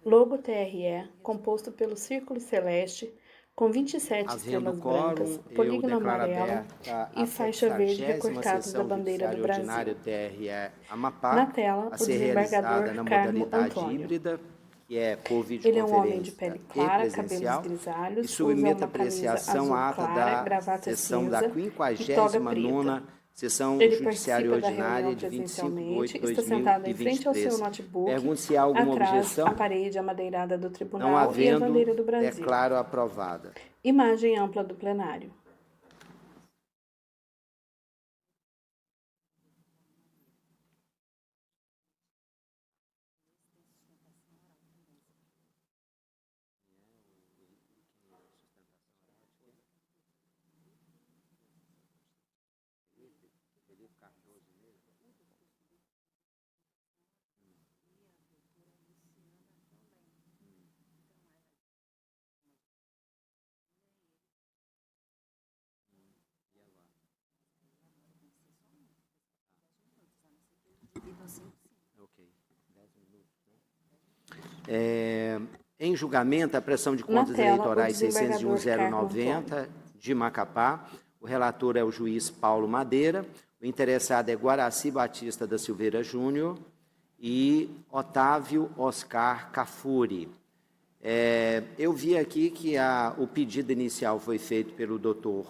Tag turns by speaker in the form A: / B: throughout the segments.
A: Logo TRE, composto pelo círculo celeste, com 27
B: Havendo
A: estrelas
B: quórum,
A: brancas,
B: eu
A: polígono
B: declaro
A: amarelo
B: aberta
A: e
B: a
A: faixa verde
B: 70ª
A: recortadas da
B: sessão
A: bandeira do
B: judiciária ordinária
A: Brasil.
B: TRE
A: Na
B: Amapá,
A: tela,
B: a
A: o
B: ser realizada
A: desembargador
B: na
A: Carmo
B: modalidade
A: Antônio.
B: híbrida, que é por
A: Ele é um homem de
B: videoconferência
A: pele
B: e
A: clara, cabelos
B: presencial, e
A: grisalhos, usa
B: submeto à
A: uma camisa
B: apreciação
A: azul
B: a ata
A: clara,
B: da
A: gravata
B: sessão da
A: cinza e toga preta.
B: 59ª sessão
A: Ele
B: judiciária
A: participa da
B: ordinária
A: reunião
B: de 25 de 8
A: presencialmente,
B: de
A: está sentado em frente ao seu
B: 2023.
A: notebook,
B: Pergunto se há alguma
A: atrás, a
B: objeção.
A: parede amadeirada do
B: Não
A: tribunal e a
B: havendo,
A: bandeira do Brasil.
B: declaro aprovada.
A: Imagem ampla do plenário.
B: Em julgamento, a prestação de
A: Na
B: contas
A: tela, o
B: eleitorais
A: desembargador Carmo
B: 601.090 de Macapá. O relator é o juiz Paulo Madeira. O interessado é Guaraci Batista da Silveira Júnior e Otávio Oscar Cafuri. Eu vi aqui que o pedido inicial foi feito pelo doutor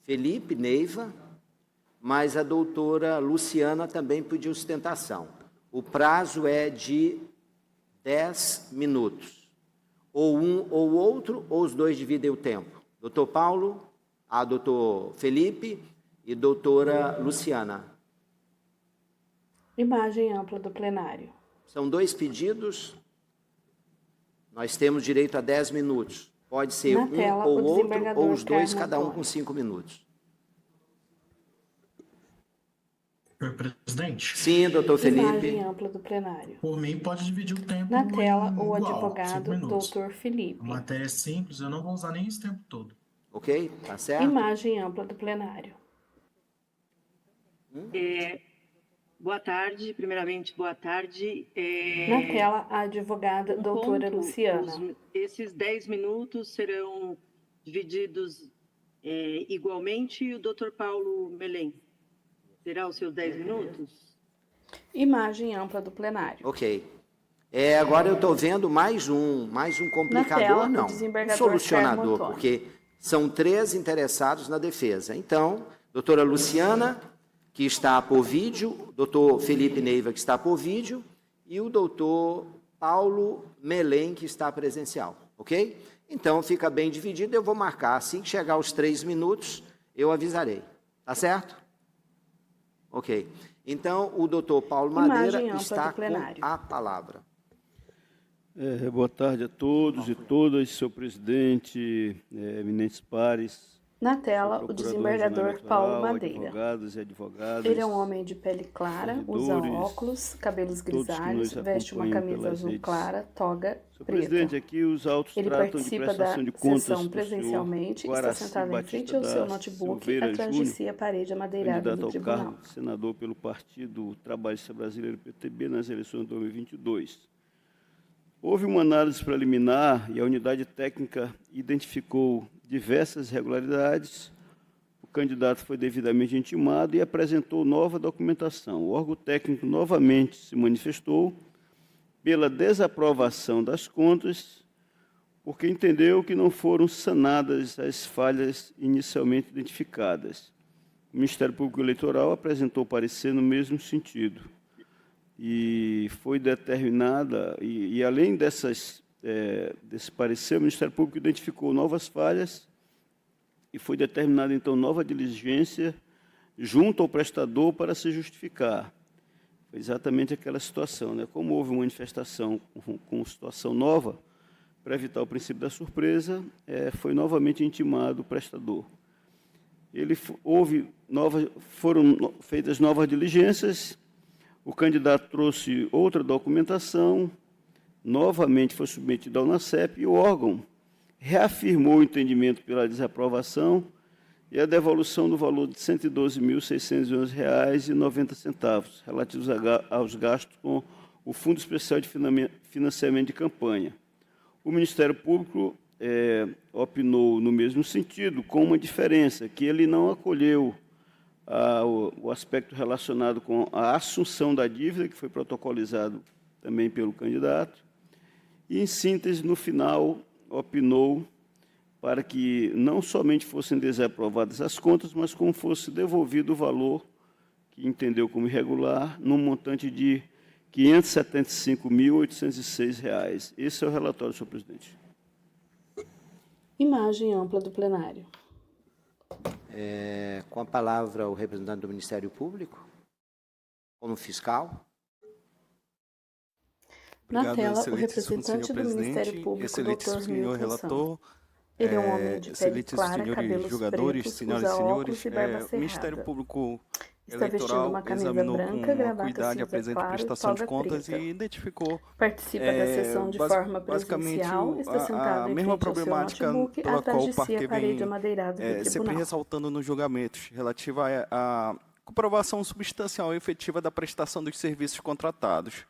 B: Felipe Neiva, mas a doutora Luciana também pediu sustentação. O prazo é de 10 minutos. Ou um ou outro, ou os dois dividem o tempo. Doutor Paulo, doutor Felipe e doutora Luciana.
A: Imagem ampla do plenário.
B: São dois pedidos. Nós temos direito a 10 minutos. Pode ser
A: Na
B: um
A: tela,
B: ou
A: o
B: outro,
A: desembargador
B: ou os dois,
A: Carmo
B: cada um
A: Antônio.
B: com 5 minutos.
C: Senhor presidente?
B: Sim, doutor Felipe.
A: Imagem ampla do plenário.
C: Por mim, pode dividir o tempo
A: Na tela, o
C: igual,
A: advogado
C: 5 minutos.
A: Dr.
C: A
A: Felipe.
C: matéria é simples, eu não vou usar nem esse tempo todo.
B: Ok? Tá certo?
A: Imagem ampla do plenário.
D: Boa tarde, primeiramente, boa tarde.
A: Na tela, a advogada doutora Luciana.
D: Esses 10 minutos serão divididos igualmente e o doutor Paulo Melém terá os seus 10 minutos?
A: Imagem ampla do plenário.
B: Ok. Agora eu estou vendo mais um complicador,
A: tela,
B: não,
A: o desembargador
B: um solucionador,
A: Carmo Antônio.
B: porque são 3 interessados na defesa. Então, doutora Luciana, que está por vídeo, doutor Felipe Neiva, que está por vídeo, e o doutor Paulo Melém, que está presencial, ok? Então, fica bem dividido, eu vou marcar, assim que chegar aos 3 minutos, eu avisarei, tá certo? Ok. Então, o doutor Paulo Madeira está com a palavra.
E: Boa tarde a todos e todas, senhor presidente, eminentes pares.
A: Na tela, o desembargador Paulo Madeira.
E: Advogados e advogadas.
A: Ele é um homem de pele clara, usa óculos, cabelos grisalhos, veste uma camisa azul clara, toga
E: Senhor
A: preta.
E: presidente, aqui os autos
A: Ele
E: tratam de
A: participa
E: prestação
A: da
E: de contas
A: sessão
E: do
A: presencialmente,
E: senhor
A: está
E: Guaraci
A: sentado em frente
E: Batista
A: ao seu
E: da
A: notebook,
E: Silveira
A: atrás de
E: Júnior,
A: si a parede amadeirada
E: candidato
A: do
E: ao
A: tribunal.
E: cargo de senador pelo Partido Trabalhista Brasileiro, PTB, nas eleições de 2022. Houve uma análise preliminar e a unidade técnica identificou diversas irregularidades. O candidato foi devidamente intimado e apresentou nova documentação. O órgão técnico novamente se manifestou pela desaprovação das contas, porque entendeu que não foram sanadas as falhas inicialmente identificadas. O Ministério Público Eleitoral apresentou parecer no mesmo sentido. E foi determinada, e além desse parecer, o Ministério Público identificou novas falhas e foi determinada, então, nova diligência junto ao prestador para se justificar. Foi exatamente aquela situação, né? Como houve uma manifestação com situação nova, para evitar o princípio da surpresa, foi novamente intimado o prestador. Foram feitas novas diligências, o candidato trouxe outra documentação, novamente foi submetido ao NACEP e o órgão reafirmou o entendimento pela desaprovação e a devolução do valor de R$ 112.611,90, relativos aos gastos com o Fundo Especial de Financiamento de Campanha. O Ministério Público opinou no mesmo sentido, com uma diferença, que ele não acolheu o aspecto relacionado com a assunção da dívida, que foi protocolizado também pelo candidato, e, em síntese, no final, opinou para que não somente fossem desaprovadas as contas, mas como fosse devolvido o valor que entendeu como irregular, num montante de R$ 575.806. Esse é o relatório, senhor presidente.
A: Imagem ampla do plenário.
B: Com a palavra, o representante do Ministério Público, como fiscal.
A: Na tela, o representante do Ministério Público, Dr. Milton Santos. Ele é um homem de pele clara, cabelos pretos, usa óculos e barba cerrada.
F: O Ministério Público
A: Está vestindo uma camisa branca, gravata cinza claro e toga preta.
F: E identificou
A: participa da sessão de forma presencial, está sentado em frente ao seu notebook, atrás de si a parede amadeirada do tribunal.
F: Sempre ressaltando nos julgamentos, relativa à comprovação substancial e efetiva da prestação dos serviços contratados.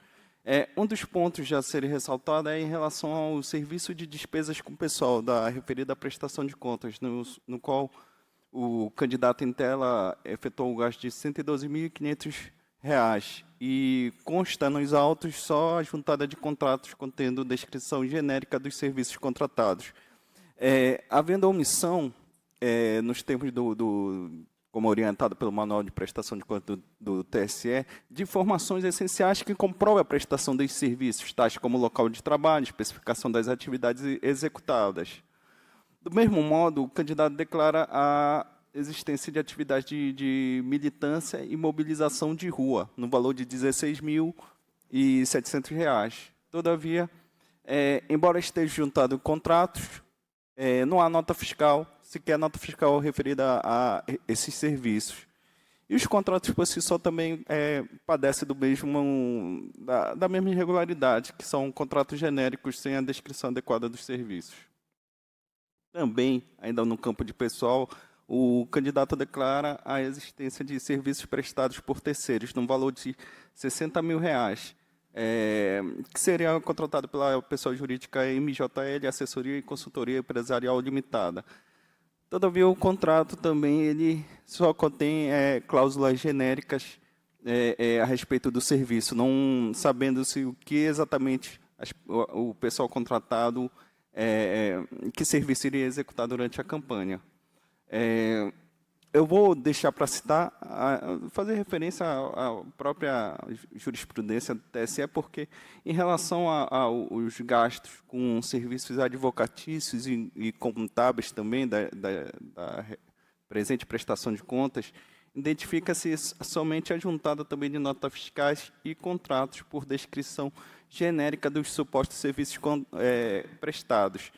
F: Um dos pontos já a ser ressaltado é em relação ao serviço de despesas com pessoal da referida prestação de contas, no qual o candidato em tela efetuou o gasto de R$ 112.500 e consta nos autos só a juntada de contratos contendo descrição genérica dos serviços contratados. Havendo omissão, nos termos como orientado pelo Manual de Prestação de Contas do TSE, de informações essenciais que comprovam a prestação dos serviços, tais como local de trabalho, especificação das atividades executadas. Do mesmo modo, o candidato declara a existência de atividades de militância e mobilização de rua, no valor de R$ 16.700. Todavia, embora esteja juntado contratos, não há nota fiscal, sequer nota fiscal referida a esses serviços. E os contratos por si só também padecem da mesma irregularidade, que são contratos genéricos sem a descrição adequada dos serviços. Também, ainda no campo de pessoal, o candidato declara a existência de serviços prestados por terceiros, no valor de R$ 60.000, que seria contratado pela pessoa jurídica MJL, Assessoria e Consultoria Empresarial Limitada. Todavia, o contrato também ele só contém cláusulas genéricas a respeito do serviço, não sabendo-se o que exatamente o pessoal contratado que serviço iria executar durante a campanha. Eu vou deixar para citar, fazer referência à própria jurisprudência do TSE, porque, em relação aos gastos com serviços advocatícios e contábeis também da presente prestação de contas, identifica-se somente a juntada também de notas fiscais e contratos por descrição genérica dos supostos serviços prestados.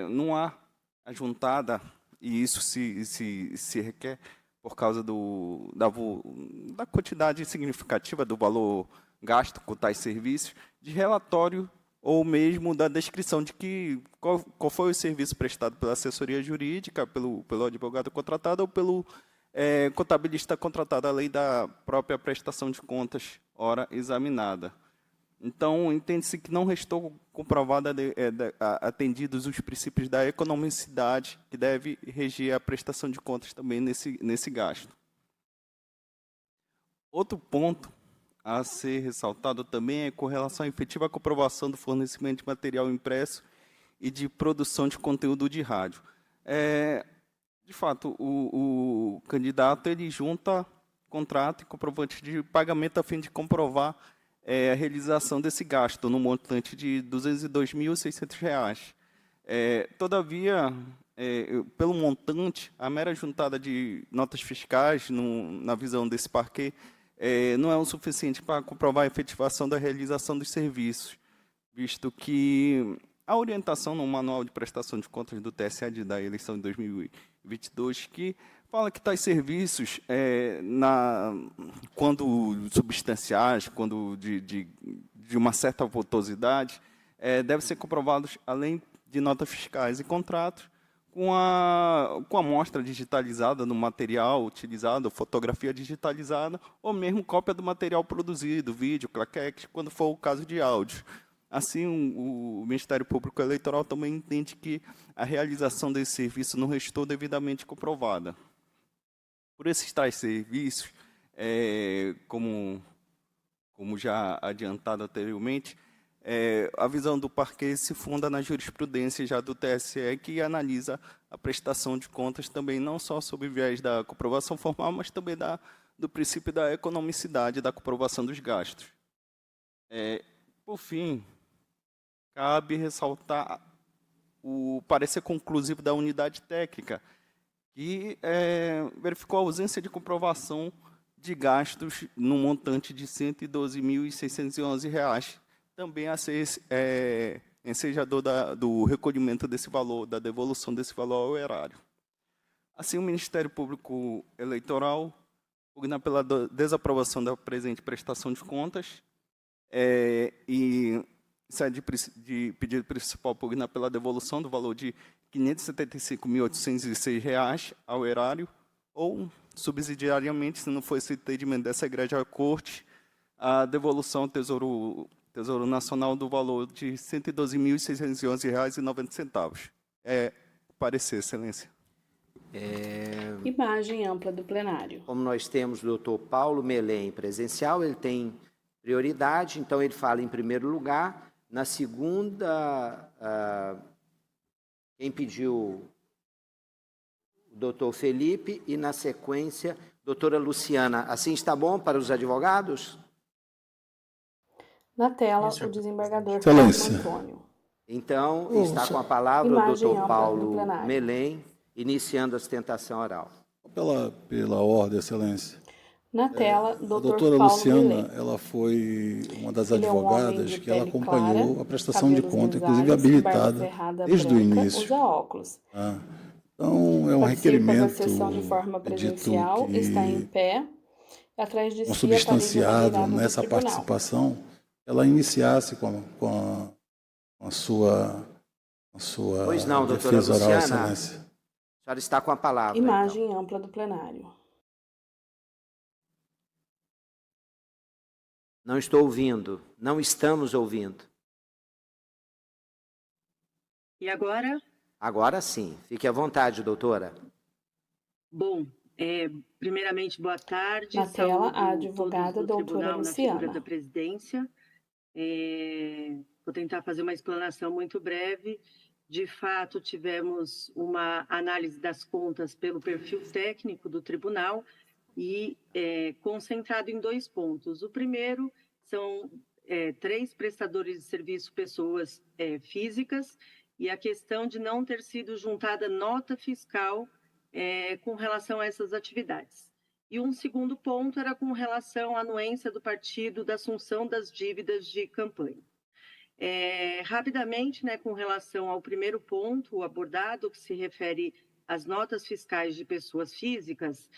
F: Não há a juntada, e isso se requer por causa da quantidade significativa do valor gasto com tais serviços, de relatório ou mesmo da descrição de qual foi o serviço prestado pela assessoria jurídica, pelo advogado contratado ou pelo contabilista contratado, além da própria prestação de contas, ora examinada. Então, entende-se que não restou comprovado atendidos os princípios da economicidade que deve reger a prestação de contas também nesse gasto. Outro ponto a ser ressaltado também é com relação à efetiva comprovação do fornecimento de material impresso e de produção de conteúdo de rádio. De fato, o candidato ele junta contrato e comprovante de pagamento a fim de comprovar a realização desse gasto, no montante de R$ 202.600. Todavia, pelo montante, a mera juntada de notas fiscais, na visão desse parquê, não é o suficiente para comprovar a efetivação da realização dos serviços, visto que a orientação no Manual de Prestação de Contas do TSE da eleição de 2022, que fala que tais serviços, quando substanciais, quando de uma certa vultosidade, devem ser comprovados, além de notas fiscais e contratos, com a amostra digitalizada no material utilizado, fotografia digitalizada, ou mesmo cópia do material produzido, vídeo, claquete, quando for o caso de áudio. Assim, o Ministério Público Eleitoral também entende que a realização desse serviço não restou devidamente comprovada. Por esses tais serviços, como já adiantado anteriormente, a visão do parquet se funda na jurisprudência já do TSE, que analisa a prestação de contas também não só sob o viés da comprovação formal, mas também do princípio da economicidade da comprovação dos gastos. Por fim, cabe ressaltar o parecer conclusivo da unidade técnica, que verificou a ausência de comprovação de gastos no montante de R$ 112.611, também a ser ensejador do recolhimento desse valor, da devolução desse valor ao erário. Assim, o Ministério Público Eleitoral pugna pela desaprovação da presente prestação de contas e sede de pedido principal pugna pela devolução do valor de R$ 575.806 ao erário, ou, subsidiariamente, se não for esse entendimento dessa Igreja à Corte, a devolução ao Tesouro Nacional do valor de R$ 112.611,90. Parecer, Excelência.
A: Imagem ampla do plenário.
B: Como nós temos o doutor Paulo Melém presencial, ele tem prioridade, então ele fala em primeiro lugar. Na segunda, quem pediu? O doutor Felipe, e na sequência, doutora Luciana. Assim está bom para os advogados?
A: Na tela, o desembargador
G: Excelência.
A: Carlos Antônio.
B: Então, está com a palavra o
A: Imagem
B: doutor
A: ampla do
B: Paulo
A: plenário.
B: Melém, iniciando a sustentação oral.
G: Pela ordem, Excelência.
A: Na tela,
G: A
A: doutor
G: doutora
A: Paulo
G: Luciana,
A: Melém.
G: ela foi uma das
A: Ele é um homem
G: advogadas
A: de
G: que ela
A: pele
G: acompanhou
A: clara,
G: a prestação de
A: cabelos
G: conta, inclusive
A: grisalhos,
G: habilitada
A: barba cerrada
G: desde o
A: branca,
G: início.
A: usa óculos.
G: Tá? Então, é um
A: Participa da
G: requerimento
A: sessão de forma presencial,
G: dito
A: está em
G: que,
A: pé, atrás de si
G: consubstanciado
A: aparelho
G: nessa
A: do tribunal.
G: participação, ela iniciasse com a sua
B: Pois não, doutora
G: defesa oral,
B: Luciana.
G: Excelência.
B: A senhora está com a palavra.
A: Imagem
B: Então.
A: ampla do plenário.
B: Não estou ouvindo. Não estamos ouvindo.
D: E agora?
B: Agora sim. Fique à vontade, doutora.
D: Bom, primeiramente, boa tarde.
A: Na tela, a
D: Saúdo
A: advogada
D: todos do
A: doutora
D: tribunal na figura
A: Luciana.
D: da presidência. Vou tentar fazer uma explanação muito breve. De fato, tivemos uma análise das contas pelo perfil técnico do tribunal e concentrado em 2 pontos. O primeiro são 3 prestadores de serviço, pessoas físicas, e a questão de não ter sido juntada nota fiscal com relação a essas atividades. E um segundo ponto era com relação à anuência do partido da assunção das dívidas de campanha. Rapidamente, com relação ao primeiro ponto abordado, que se refere às notas fiscais de pessoas físicas,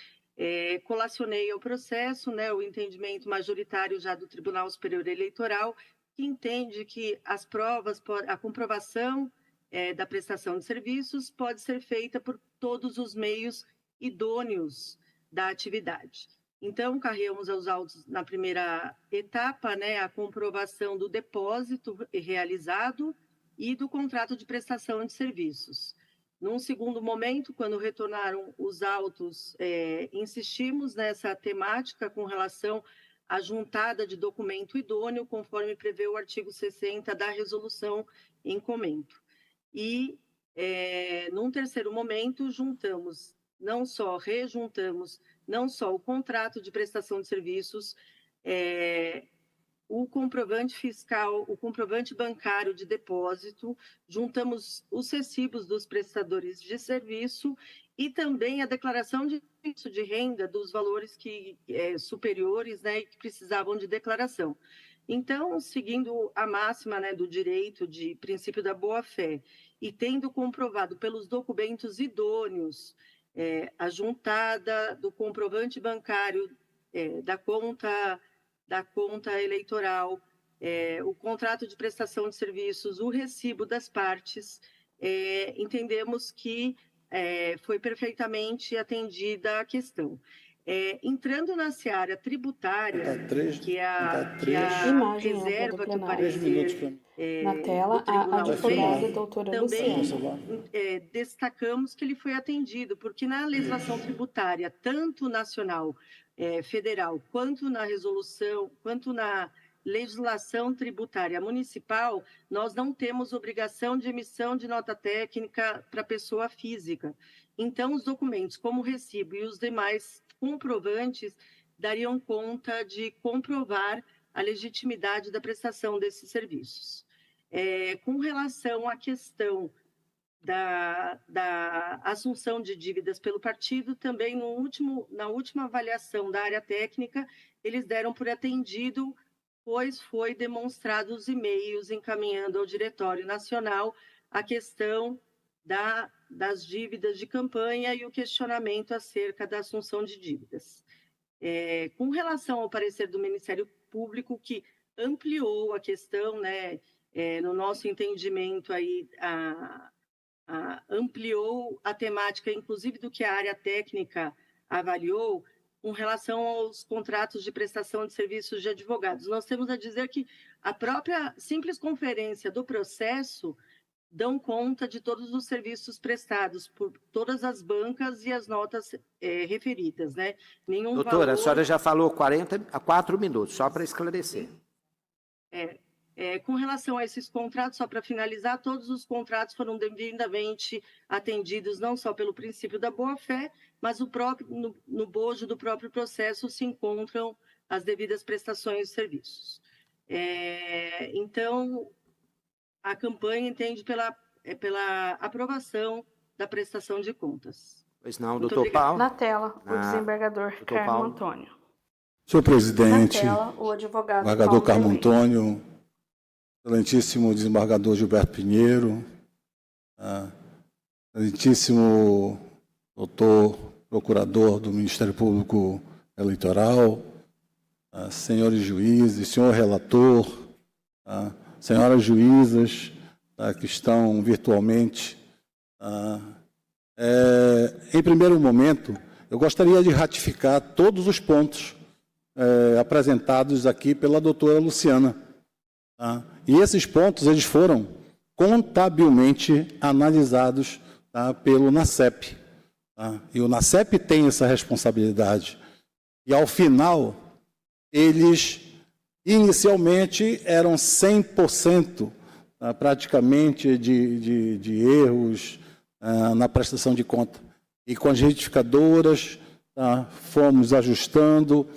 D: colacionei ao processo o entendimento majoritário já do Tribunal Superior Eleitoral, que entende que as provas, a comprovação da prestação de serviços pode ser feita por todos os meios idôneos da atividade. Então, carregamos aos autos na primeira etapa, a comprovação do depósito realizado e do contrato de prestação de serviços. Num segundo momento, quando retornaram os autos, insistimos nessa temática com relação à juntada de documento idôneo, conforme prevê o artigo 60 da resolução em comento. E, num terceiro momento, rejuntamos não só o contrato de prestação de serviços, o comprovante fiscal, o comprovante bancário de depósito, juntamos os recibos dos prestadores de serviço e também a declaração de renda dos valores superiores e que precisavam de declaração. Então, seguindo a máxima do direito de princípio da boa-fé e tendo comprovado pelos documentos idôneos a juntada do comprovante bancário da conta eleitoral, o contrato de prestação de serviços, o recibo das partes, entendemos que foi perfeitamente atendida a questão. Entrando na seara tributária, que é a reserva que o parecer
A: na tela, a advogada doutora Luciana.
D: Também destacamos que ele foi atendido, porque na legislação tributária, tanto nacional, federal, quanto na resolução, quanto na legislação tributária municipal, nós não temos obrigação de emissão de nota técnica para pessoa física. Então, os documentos como o recibo e os demais comprovantes dariam conta de comprovar a legitimidade da prestação desses serviços. Com relação à questão da assunção de dívidas pelo partido, também na última avaliação da área técnica, eles deram por atendido, pois foi demonstrado os e-mails encaminhando ao Diretório Nacional a questão das dívidas de campanha e o questionamento acerca da assunção de dívidas. Com relação ao parecer do Ministério Público, que ampliou a questão, né, no nosso entendimento, aí, ampliou a temática, inclusive do que a área técnica avaliou, com relação aos contratos de prestação de serviços de advogados. Nós temos a dizer que a própria simples conferência do processo dão conta de todos os serviços prestados por todas as bancas e as notas referidas, né?
B: Doutora, a senhora já falou 4 minutos, só para esclarecer.
D: Com relação a esses contratos, só para finalizar, todos os contratos foram devidamente atendidos, não só pelo princípio da boa-fé, mas no bojo do próprio processo se encontram as devidas prestações de serviços. Então, a campanha entende pela aprovação da prestação de contas.
B: Pois não, doutor Paulo.
A: Na tela, o desembargador Carmo Antônio.
G: Senhor presidente,
A: na tela, o
G: desembargador Carmo Antônio, excelentíssimo desembargador Gilberto Pinheiro, excelentíssimo doutor procurador do Ministério Público Eleitoral, senhores juízes, senhor relator, senhoras juízas que estão virtualmente. Em primeiro momento, eu gostaria de ratificar todos os pontos apresentados aqui pela doutora Luciana. E esses pontos eles foram contabilmente analisados pelo NACEP. E o NACEP tem essa responsabilidade. E, ao final, eles inicialmente eram 100% praticamente de erros na prestação de conta. E com as retificadoras fomos ajustando,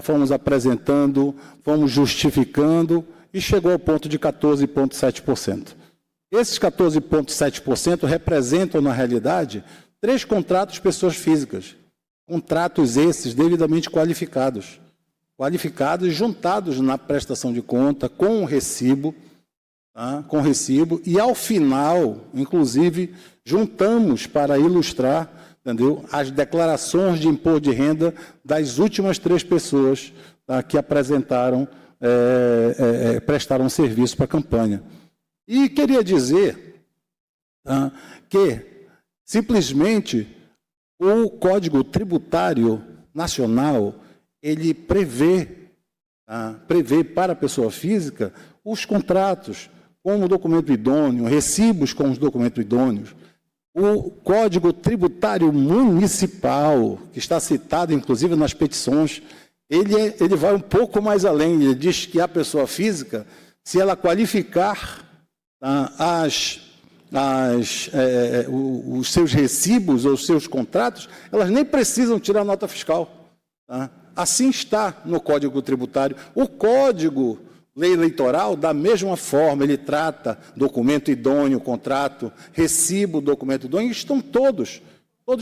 G: fomos apresentando, fomos justificando e chegou ao ponto de 14,7%. Esses 14,7% representam, na realidade, 3 contratos de pessoas físicas. Contratos esses devidamente qualificados e juntados na prestação de conta com o recibo, e ao final, inclusive, juntamos para ilustrar, entendeu, as declarações de imposto de renda das últimas 3 pessoas que apresentaram, prestaram serviço para a campanha. E queria dizer que, simplesmente, o Código Tributário Nacional, ele prevê para a pessoa física os contratos com o documento idôneo, recibos com os documentos idôneos. O Código Tributário Municipal, que está citado, inclusive, nas petições, ele vai um pouco mais além. Ele diz que a pessoa física, se ela qualificar os seus recibos ou os seus contratos, elas nem precisam tirar nota fiscal. Assim está no Código Tributário. O Código Lei Eleitoral, da mesma forma, ele trata documento idôneo, contrato, recibo, documento idôneo, estão todos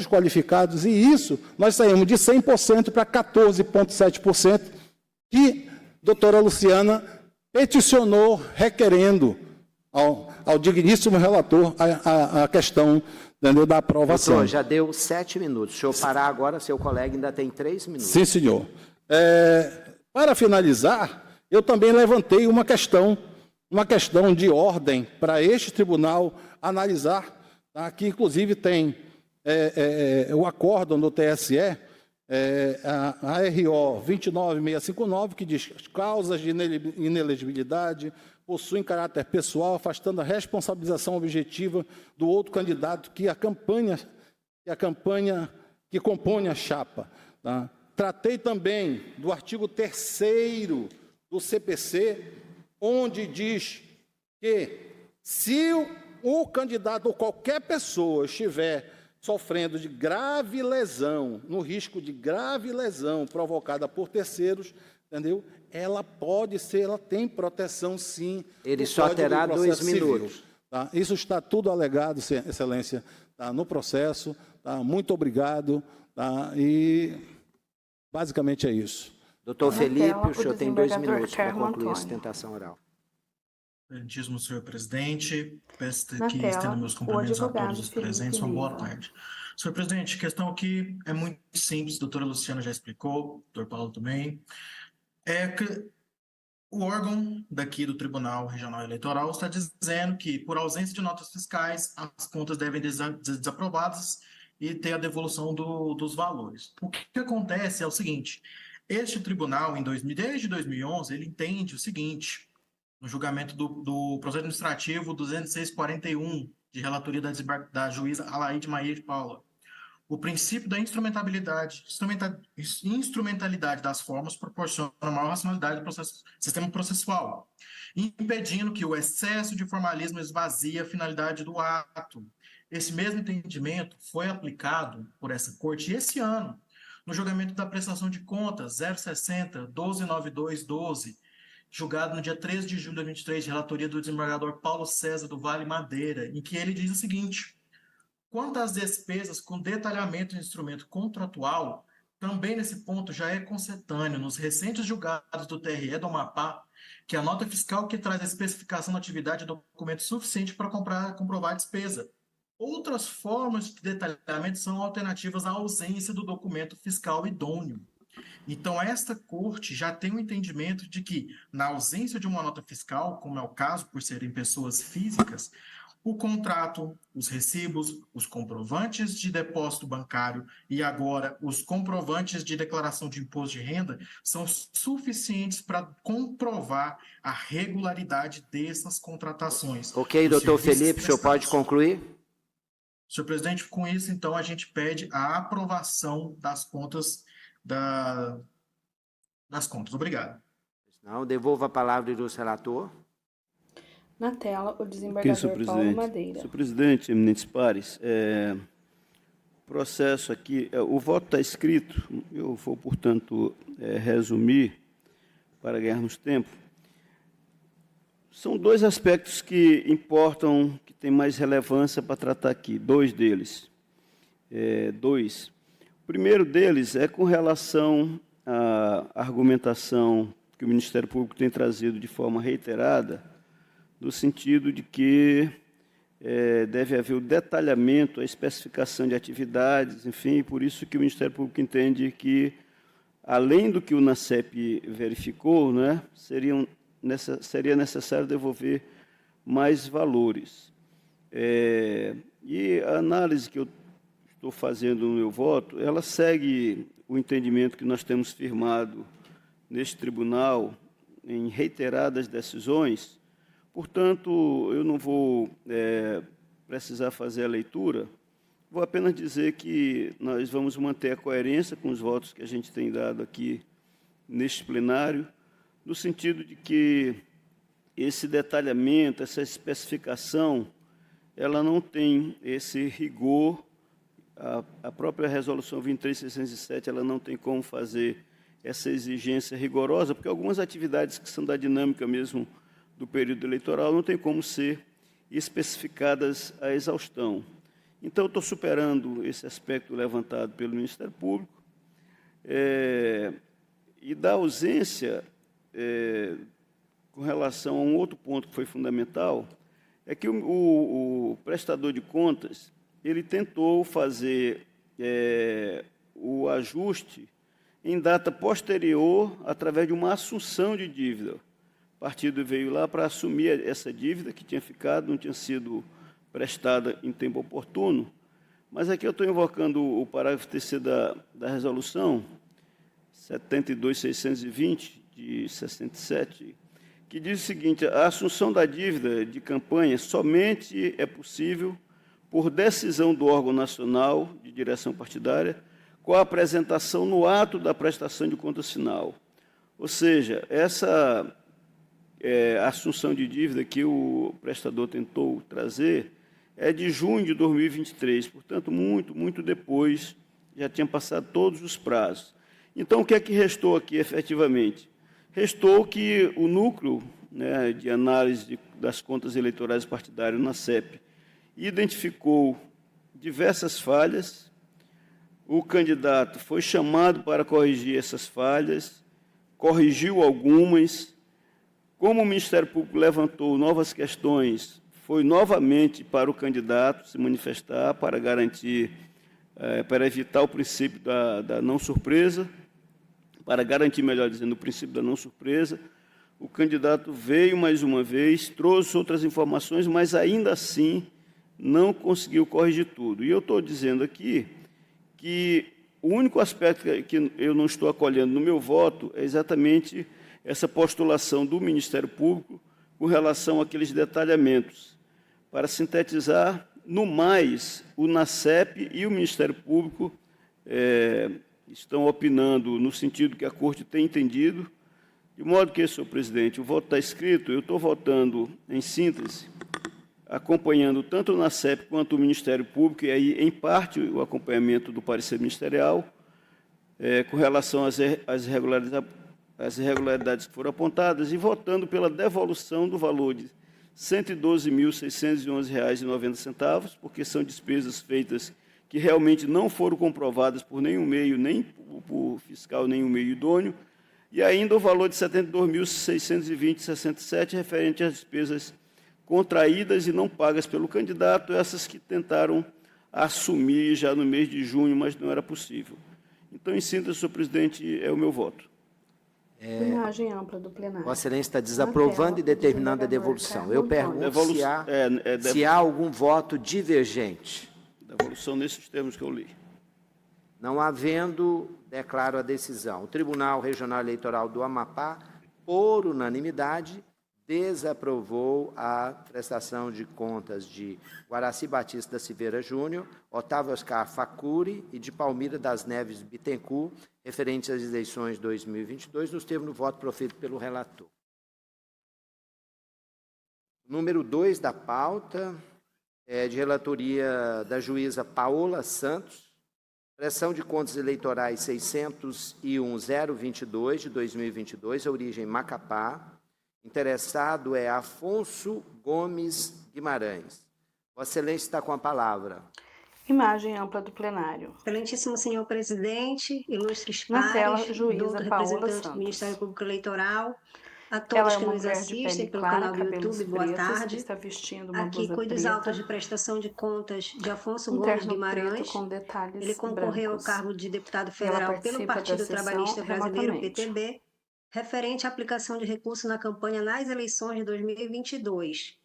G: qualificados. E isso, nós saímos de 100% para 14,7%, que a doutora Luciana peticionou, requerendo ao digníssimo relator a questão, entendeu, da aprovação.
B: Doutor, já deu 7 minutos. Se eu parar agora, seu colega ainda tem 3 minutos.
G: Sim, senhor. Para finalizar, eu também levantei uma questão de ordem para este tribunal analisar, tá? Que inclusive tem o acórdão do TSE, a RO 29659, que diz que as causas de inelegibilidade possuem caráter pessoal, afastando a responsabilização objetiva do outro candidato que compõe a chapa. Tá? Tratei também do artigo 3º do CPC, onde diz que se o candidato ou qualquer pessoa estiver sofrendo de grave lesão, no risco de grave lesão provocada por terceiros, entendeu? Ela pode ser, ela tem proteção, sim.
B: Ele só terá 2 minutos.
G: Tá? Isso está tudo alegado, Excelência, tá? No processo. Tá? Muito obrigado. Tá? E basicamente é isso.
B: Doutor Felipe, o senhor tem 2 minutos para concluir a sustentação oral.
C: Excelentíssimo senhor presidente, peço que estenda meus cumprimentos a todos os presentes. Uma boa tarde. Senhor presidente, a questão aqui é muito simples, a doutora Luciana já explicou, doutor Paulo também. É que o órgão daqui do Tribunal Regional Eleitoral está dizendo que, por ausência de notas fiscais, as contas devem ser desaprovadas e ter a devolução dos valores. O que acontece é o seguinte, este tribunal, desde 2011, ele entende o seguinte, no julgamento do processo administrativo 20641, de relatoria da juíza Alaide Maria de Paula, o princípio da instrumentalidade das formas proporciona maior racionalidade do sistema processual, impedindo que o excesso de formalismo esvazie a finalidade do ato. Esse mesmo entendimento foi aplicado por essa corte esse ano, no julgamento da prestação de contas 060-129212, julgado no dia 13 de julho de 2023, de relatoria do desembargador Paulo César do Vale Madeira, em que ele diz o seguinte: quanto às despesas com detalhamento do instrumento contratual, também nesse ponto já é concetâneo nos recentes julgados do TRE do Amapá que a nota fiscal que traz a especificação da atividade é documento suficiente para comprovar a despesa. Outras formas de detalhamento são alternativas à ausência do documento fiscal idôneo. Então, esta corte já tem um entendimento de que, na ausência de uma nota fiscal, como é o caso por serem pessoas físicas, o contrato, os recibos, os comprovantes de depósito bancário e agora os comprovantes de declaração de imposto de renda são suficientes para comprovar a regularidade dessas contratações.
B: Ok, doutor Felipe, o senhor pode concluir?
C: Senhor presidente, com isso, então, a gente pede a aprovação das contas das contas. Obrigado.
B: Não, devolvo a palavra ao ilustre relator.
A: Na tela, o desembargador Paulo Madeira.
E: Senhor presidente, eminentes pares, processo aqui, o voto está escrito, eu vou, portanto, resumir para ganharmos tempo. São 2 aspectos que importam, que têm mais relevância para tratar aqui, 2 deles. O primeiro deles é com relação à argumentação que o Ministério Público tem trazido de forma reiterada, no sentido de que deve haver o detalhamento, a especificação de atividades, enfim, e por isso que o Ministério Público entende que, além do que o NACEP verificou, né, seria necessário devolver mais valores. E a análise que eu estou fazendo no meu voto, ela segue o entendimento que nós temos firmado neste tribunal em reiteradas decisões. Portanto, eu não vou precisar fazer a leitura, vou apenas dizer que nós vamos manter a coerência com os votos que a gente tem dado aqui neste plenário, no sentido de que esse detalhamento, essa especificação, ela não tem esse rigor, a própria resolução 23607, ela não tem como fazer essa exigência rigorosa, porque algumas atividades que são da dinâmica mesmo do período eleitoral não tem como ser especificadas à exaustão. Então, eu estou superando esse aspecto levantado pelo Ministério Público e da ausência, com relação a um outro ponto que foi fundamental, é que o prestador de contas, ele tentou fazer o ajuste em data posterior, através de uma assunção de dívida. O partido veio lá para assumir essa dívida que tinha ficado, não tinha sido prestada em tempo oportuno, mas aqui eu estou invocando o parágrafo 3º da resolução 72.620, de 67, que diz o seguinte: a assunção da dívida de campanha somente é possível por decisão do órgão nacional de direção partidária, com a apresentação no ato da prestação de contas final. Ou seja, essa assunção de dívida que o prestador tentou trazer é de junho de 2023, portanto, muito depois, já tinham passado todos os prazos. Então, o que é que restou aqui, efetivamente? Restou que o núcleo, né, de análise das contas eleitorais partidárias na CEP identificou diversas falhas, o candidato foi chamado para corrigir essas falhas, corrigiu algumas. Como o Ministério Público levantou novas questões, foi novamente para o candidato se manifestar para garantir, para evitar o princípio da não surpresa, para garantir, melhor dizendo, o princípio da não surpresa. O candidato veio mais uma vez, trouxe outras informações, mas ainda assim não conseguiu corrigir tudo. E eu estou dizendo aqui que o único aspecto que eu não estou acolhendo no meu voto é exatamente essa postulação do Ministério Público com relação àqueles detalhamentos. Para sintetizar, no mais, o NACEP e o Ministério Público estão opinando no sentido que a Corte tem entendido, de modo que, senhor presidente, o voto está escrito, eu estou votando, em síntese, acompanhando tanto o NACEP quanto o Ministério Público, e aí, em parte, o acompanhamento do parecer ministerial, com relação às irregularidades que foram apontadas, e votando pela devolução do valor de R$ 112.611,90, porque são despesas feitas que realmente não foram comprovadas por nenhum meio, nem por fiscal, nenhum meio idôneo, e ainda o valor de R$ 72.620,67, referente às despesas contraídas e não pagas pelo candidato, essas que tentaram assumir já no mês de junho, mas não era possível. Então, em síntese, senhor presidente, é o meu voto.
A: Imagem ampla do plenário.
B: Vossa Excelência está desaprovando e determinando a devolução. Eu pergunto se há algum voto divergente.
E: Devolução nesses termos que eu li.
B: Não havendo, declaro a decisão. O Tribunal Regional Eleitoral do Amapá, por unanimidade, desaprovou a prestação de contas de Guaraci Batista da Silveira Júnior, Otávio Oscar Facuri e de Palmira das Neves Bittencourt, referentes às eleições 2022, nos termos do voto proferido pelo relator. Número 2 da pauta é de relatoria da juíza Paola Santos, prestação de contas eleitorais 601.022 de 2022, origem Macapá. Interessado é Afonso Gomes Guimarães. Vossa Excelência está com a palavra.
A: Imagem ampla do plenário.
H: Excelentíssimo senhor presidente, ilustres
A: Na tela,
H: pares,
A: juíza
H: doutor
A: Paola
H: representante
A: Santos.
H: do Ministério Público Eleitoral, a
A: Ela
H: todos
A: é
H: que
A: uma
H: nos
A: mulher de
H: assistem
A: pele
H: pelo
A: clara,
H: canal do
A: cabelos
H: YouTube, boa
A: pretos,
H: tarde.
A: está vestindo uma
H: Aqui
A: blusa
H: cuido dos
A: preta,
H: autos de prestação de contas de Afonso
A: um
H: Gomes
A: terno
H: Guimarães.
A: preto com detalhes
H: Ele concorreu
A: brancos.
H: ao cargo de deputado
A: Ela
H: federal pelo
A: participa
H: Partido
A: da sessão
H: Trabalhista Brasileiro,
A: remotamente.
H: PTB, referente à aplicação de recursos na campanha nas eleições de 2022.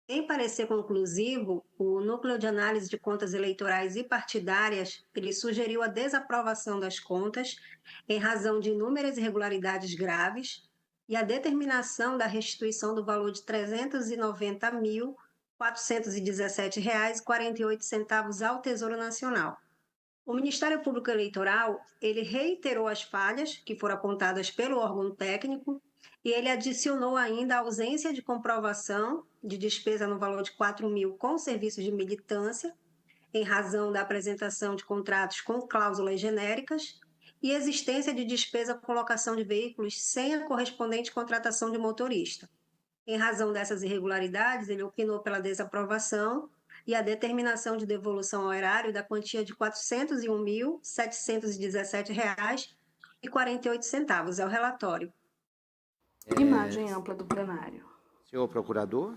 H: Em parecer conclusivo, o Núcleo de Análise de Contas Eleitorais e Partidárias, ele sugeriu a desaprovação das contas em razão de inúmeras irregularidades graves e a determinação da restituição do valor de R$ 390.417,48 ao Tesouro Nacional. O Ministério Público Eleitoral, ele reiterou as falhas que foram apontadas pelo órgão técnico e ele adicionou ainda a ausência de comprovação de despesa no valor de R$ 4.000 com serviços de militância, em razão da apresentação de contratos com cláusulas genéricas, e existência de despesa com locação de veículos sem a correspondente contratação de motorista. Em razão dessas irregularidades, ele opinou pela desaprovação e a determinação de devolução ao erário da quantia de R$ 401.717,48. É o relatório.
A: Imagem ampla do plenário.
B: Senhor Procurador.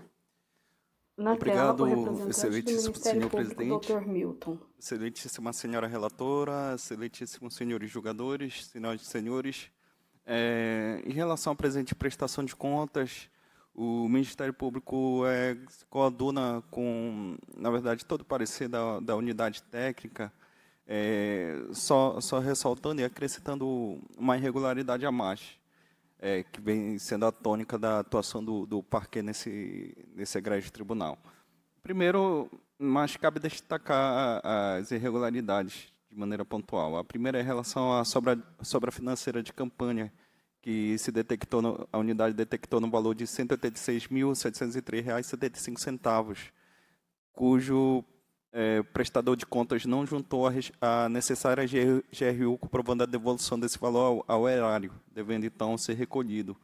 A: Na
F: Obrigado,
A: tela, o representante do
F: excelentíssimo
A: Ministério
F: senhor
A: Público,
F: presidente.
A: Dr. Milton.
F: Excelentíssima senhora relatora, excelentíssimos senhores julgadores, senhoras e senhores, em relação à presente prestação de contas, O Ministério Público se coaduna com, na verdade, todo o parecer da unidade técnica, só ressaltando e acrescentando uma irregularidade a mais, que vem sendo a tônica da atuação do parquet nesse egrégio tribunal. Primeiro, mas cabe destacar as irregularidades de maneira pontual. A primeira é em relação à sobra financeira de campanha, que a unidade detectou no valor de R$ 186.703,75, cujo prestador de contas não juntou a necessária GRU comprovando a devolução desse valor ao erário, devendo então ser recolhido.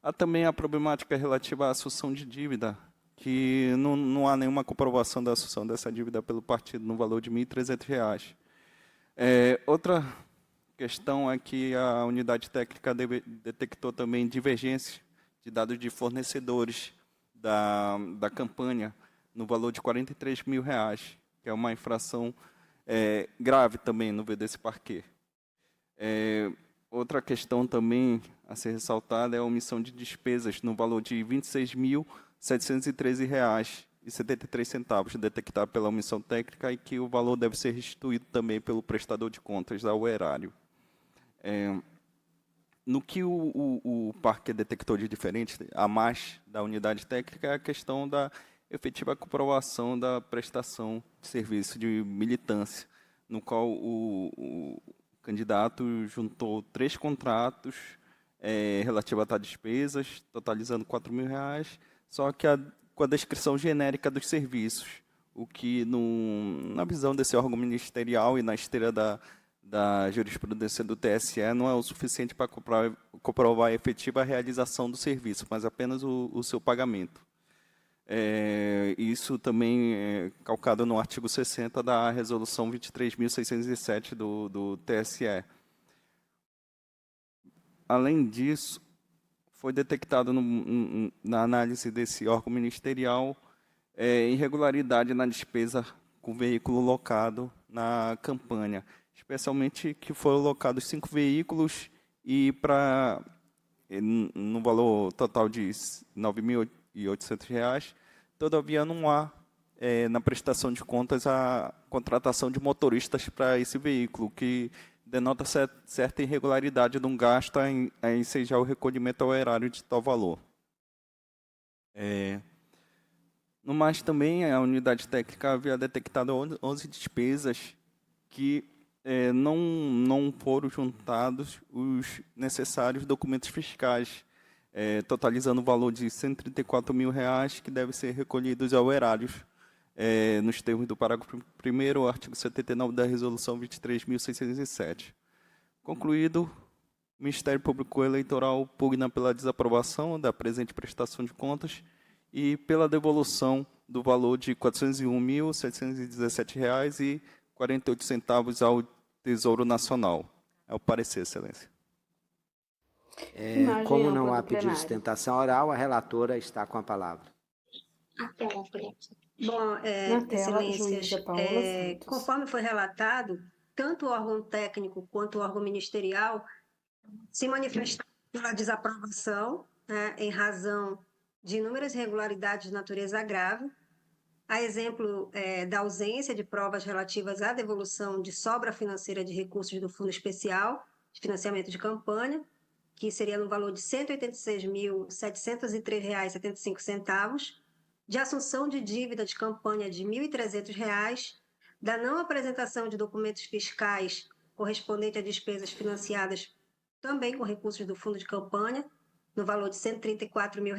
F: Há também a problemática relativa à assunção de dívida, que não há nenhuma comprovação da assunção dessa dívida pelo partido no valor de R$ 1.300. Outra questão é que a unidade técnica detectou também divergência de dados de fornecedores da campanha no valor de R$ 43 mil, que é uma infração grave também no ver desse parquet. Outra questão também a ser ressaltada é a omissão de despesas no valor de R$ 26.713,73, detectado pela omissão técnica, e que o valor deve ser restituído também pelo prestador de contas ao erário. No que o parquet detectou de diferente, a mais da unidade técnica, é a questão da efetiva comprovação da prestação de serviço de militância, no qual o candidato juntou 3 contratos relativos a despesas, totalizando R$ 4 mil, só que com a descrição genérica dos serviços, o que, na visão desse órgão ministerial e na esteira da jurisprudência do TSE, não é o suficiente para comprovar a efetiva realização do serviço, mas apenas o seu pagamento. Isso também é calcado no artigo 60 da Resolução 23.607 do TSE. Além disso, foi detectado na análise desse órgão ministerial irregularidade na despesa com veículo locado na campanha, especialmente que foram locados 5 veículos e no valor total de R$ 9.800, todavia não há na prestação de contas a contratação de motoristas para esse veículo, que denota certa irregularidade de um gasto a ensejar o recolhimento ao erário de tal valor. No mais, também, a unidade técnica havia detectado 11 despesas que não foram juntados os necessários documentos fiscais, totalizando o valor de R$ 134 mil, que devem ser recolhidos ao erário, nos termos do parágrafo 1º, artigo 79 da Resolução 23.607. Concluído, o Ministério Público Eleitoral pugna pela desaprovação da presente prestação de contas e pela devolução do valor de R$ 401.717,48 ao Tesouro Nacional. É o parecer, Excelência.
B: Como não há pedido de sustentação oral, a relatora está com a palavra.
H: Bom, Excelências, conforme foi relatado, tanto o órgão técnico quanto o órgão ministerial se manifestaram pela desaprovação, em razão de inúmeras irregularidades de natureza grave, a exemplo da ausência de provas relativas à devolução de sobra financeira de recursos do Fundo Especial de Financiamento de Campanha, que seria no valor de R$ 186.703,75, de assunção de dívida de campanha de R$ 1.300, da não apresentação de documentos fiscais correspondente a despesas financiadas também com recursos do fundo de campanha, no valor de R$ 134 mil,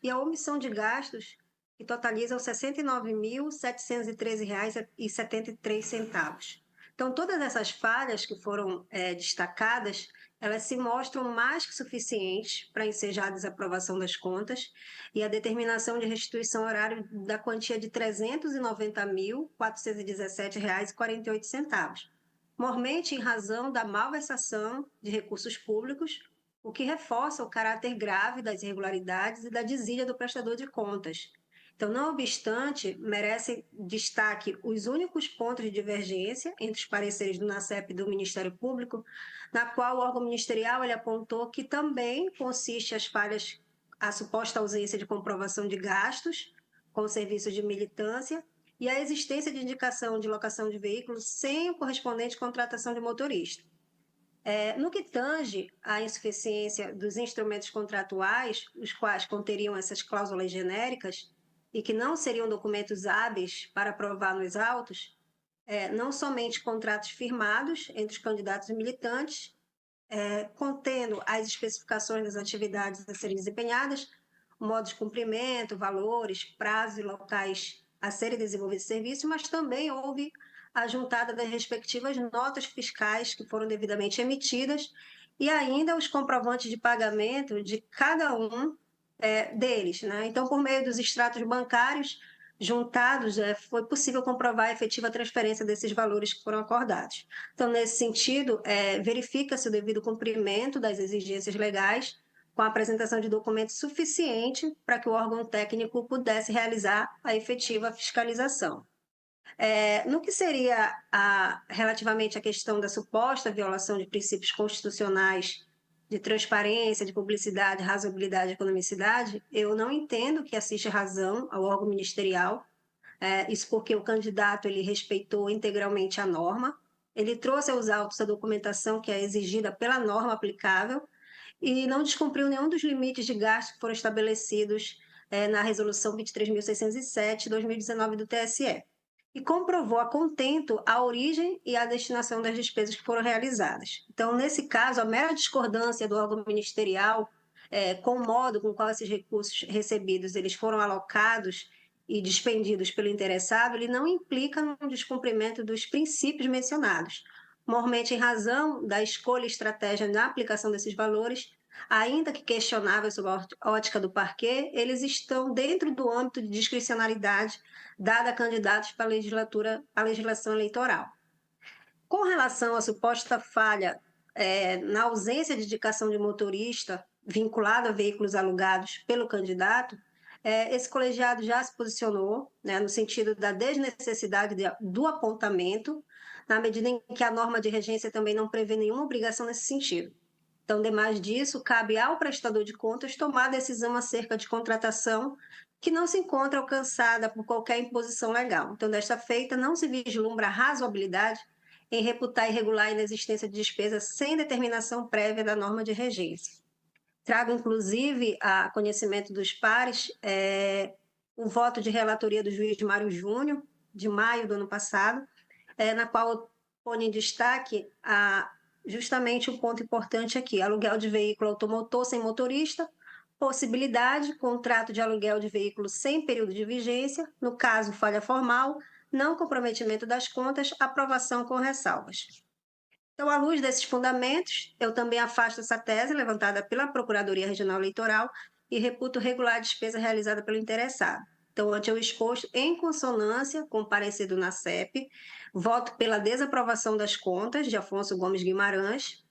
H: e a omissão de gastos, que totalizam R$ 69.713,73. Então, todas essas falhas que foram destacadas, elas se mostram mais que suficientes para ensejar a desaprovação das contas e a determinação de restituição horária da quantia de R$ 390.417,48, mormente em razão da malversação de recursos públicos, o que reforça o caráter grave das irregularidades e da desídia do prestador de contas. Então, não obstante, merece destaque os únicos pontos de divergência entre os pareceres do NACEP e do Ministério Público, na qual o órgão ministerial ele apontou que também consiste as falhas a suposta ausência de comprovação de gastos com serviços de militância e a existência de indicação de locação de veículos sem correspondente contratação de motorista. No que tange à insuficiência dos instrumentos contratuais, os quais conteriam essas cláusulas genéricas e que não seriam documentos hábeis para provar nos autos, não somente contratos firmados entre os candidatos e militantes, contendo as especificações das atividades a serem desempenhadas, modo de cumprimento, valores, prazos e locais a serem desenvolvidos serviços, mas também houve a juntada das respectivas notas fiscais que foram devidamente emitidas e ainda os comprovantes de pagamento de cada um deles, né? Então, por meio dos extratos bancários juntados, foi possível comprovar a efetiva transferência desses valores que foram acordados. Então, nesse sentido, verifica-se o devido cumprimento das exigências legais com a apresentação de documento suficiente para que o órgão técnico pudesse realizar a efetiva fiscalização. No que seria relativamente à questão da suposta violação de princípios constitucionais de transparência, de publicidade, razoabilidade e economicidade, eu não entendo que assiste razão ao órgão ministerial, isso porque o candidato ele respeitou integralmente a norma, ele trouxe aos autos a documentação que é exigida pela norma aplicável e não descumpriu nenhum dos limites de gasto que foram estabelecidos na Resolução 23.607, 2019 do TSE. E comprovou a contento a origem e a destinação das despesas que foram realizadas. Então, nesse caso, a mera discordância do órgão ministerial com o modo com qual esses recursos recebidos eles foram alocados e dispendidos pelo interessado, ele não implica no descumprimento dos princípios mencionados. Mormente em razão da escolha e estratégia na aplicação desses valores, ainda que questionáveis sob a ótica do parquê, eles estão dentro do âmbito de discricionalidade dada a candidatos para a legislação eleitoral. Com relação à suposta falha na ausência de indicação de motorista vinculado a veículos alugados pelo candidato, esse colegiado já se posicionou, né, no sentido da desnecessidade do apontamento, na medida em que a norma de regência também não prevê nenhuma obrigação nesse sentido. Então, demais disso, cabe ao prestador de contas tomar a decisão acerca de contratação que não se encontra alcançada por qualquer imposição legal. Então, desta feita, não se vislumbra razoabilidade em reputar irregular a inexistência de despesas sem determinação prévia da norma de regência. Trago, inclusive, a conhecimento dos pares o voto de relatoria do juiz Mário Júnior, de maio do ano passado, na qual põe em destaque justamente o ponto importante aqui, aluguel de veículo automotor sem motorista, possibilidade, contrato de aluguel de veículo sem período de vigência, no caso, falha formal, não comprometimento das contas, aprovação com ressalvas. Então, à luz desses fundamentos, eu também afasto essa tese levantada pela Procuradoria Regional Eleitoral e reputo regular a despesa realizada pelo interessado. Então, ante o exposto, em consonância com o parecer do NACEP, voto pela desaprovação das contas de Afonso Gomes Guimarães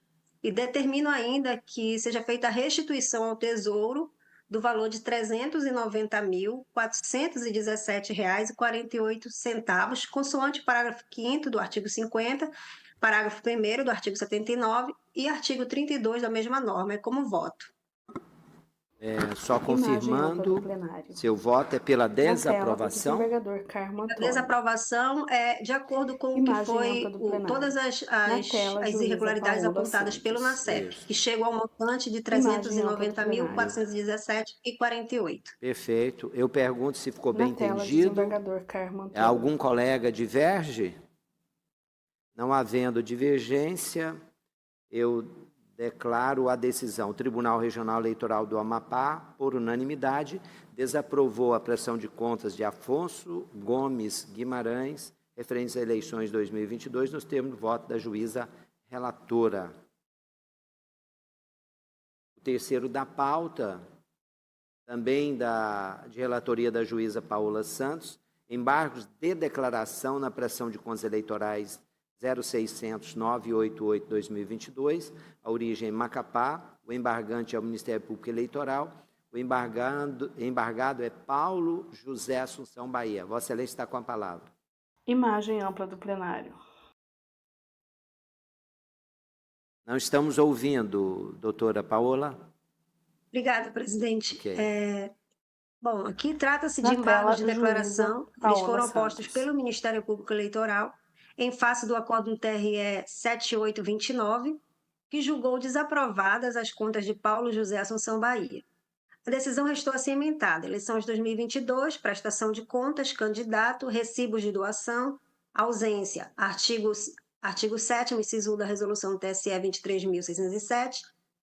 H: e determino ainda que seja feita a restituição ao Tesouro do valor de R$ 390.417,48, consoante o parágrafo 5º do artigo 50, parágrafo 1º do artigo 79 e artigo 32 da mesma norma, como voto.
B: Só confirmando, seu voto é pela desaprovação?
H: A desaprovação é de acordo com o que foi todas as irregularidades apontadas pelo NACEP, que chegam ao montante de R$ 390.417,48.
B: Perfeito. Eu pergunto se ficou bem entendido. Algum colega diverge? Não havendo divergência, eu declaro a decisão. O Tribunal Regional Eleitoral do Amapá, por unanimidade, desaprovou a prestação de contas de Afonso Gomes Guimarães, referentes às eleições 2022, nos termos do voto da juíza relatora. O terceiro da pauta, também de relatoria da juíza Paula Santos, embargos de declaração na prestação de contas eleitorais 0600-988-2022, a origem é Macapá, o embargante é o Ministério Público Eleitoral, o embargado é Paulo José Assunção Bahia. Vossa Excelência está com a palavra.
A: Imagem ampla do plenário.
B: Não estamos ouvindo, doutora Paola.
H: Obrigada, presidente.
B: Ok.
H: Bom, aqui trata-se de
A: Na
H: embargos de
A: tela,
H: declaração.
A: juíza
H: Eles
A: Paola
H: foram postos
A: Santos.
H: pelo Ministério Público Eleitoral em face do Acórdão TRE 7829, que julgou desaprovadas as contas de Paulo José Assunção Bahia. A decisão restou assim emendada: eleições 2022, prestação de contas, candidato, recibos de doação, ausência. Artigo 7º, inciso 1 da resolução TSE 23.607,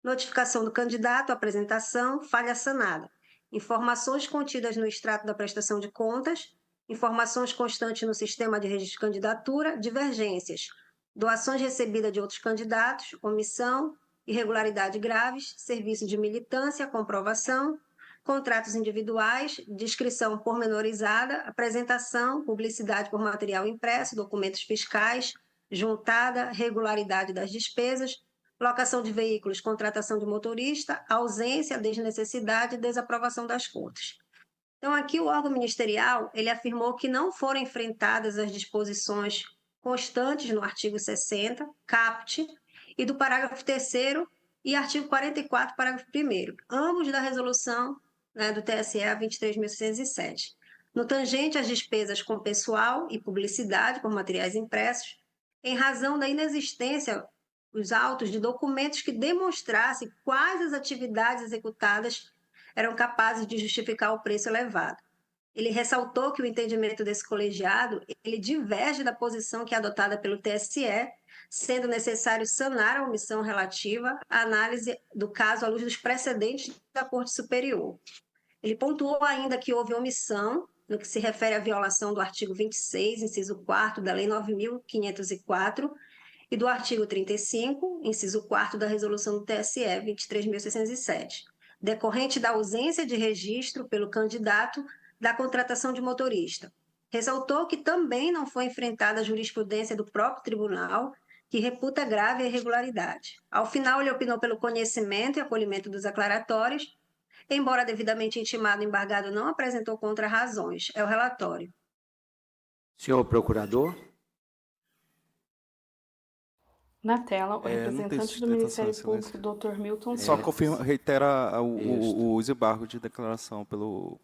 H: notificação do candidato, apresentação, falha sanada. Informações contidas no extrato da prestação de contas, informações constantes no sistema de registro de candidatura, divergências, doações recebidas de outros candidatos, omissão, irregularidade graves, serviço de militância, comprovação, contratos individuais, descrição pormenorizada, apresentação, publicidade por material impresso, documentos fiscais, juntada, regularidade das despesas, locação de veículos, contratação de motorista, ausência, desnecessidade e desaprovação das contas. Então, aqui o órgão ministerial, ele afirmou que não foram enfrentadas as disposições constantes no artigo 60, caput, e do parágrafo 3º e artigo 44, parágrafo 1º, ambos da resolução, né, do TSE 23.607. No tangente às despesas com pessoal e publicidade por materiais impressos, em razão da inexistência os autos de documentos que demonstrassem quais as atividades executadas eram capazes de justificar o preço elevado. Ele ressaltou que o entendimento desse colegiado ele diverge da posição que é adotada pelo TSE, sendo necessário sanar a omissão relativa à análise do caso à luz dos precedentes da Corte Superior. Ele pontuou ainda que houve omissão no que se refere à violação do artigo 26, inciso 4º da Lei 9.504, e do artigo 35, inciso 4º da resolução do TSE 23.607, decorrente da ausência de registro pelo candidato da contratação de motorista. Ressaltou que também não foi enfrentada a jurisprudência do próprio tribunal, que reputa grave a irregularidade. Ao final, ele opinou pelo conhecimento e acolhimento dos aclaratórios, embora devidamente intimado, o embargado não apresentou contra-razões. É o relatório.
B: Senhor procurador.
A: Na tela, o
F: não tem
A: representante do Ministério Público, Dr. Milton
F: Só
A: Santos.
F: confirma, reitera os embargos de declaração pelo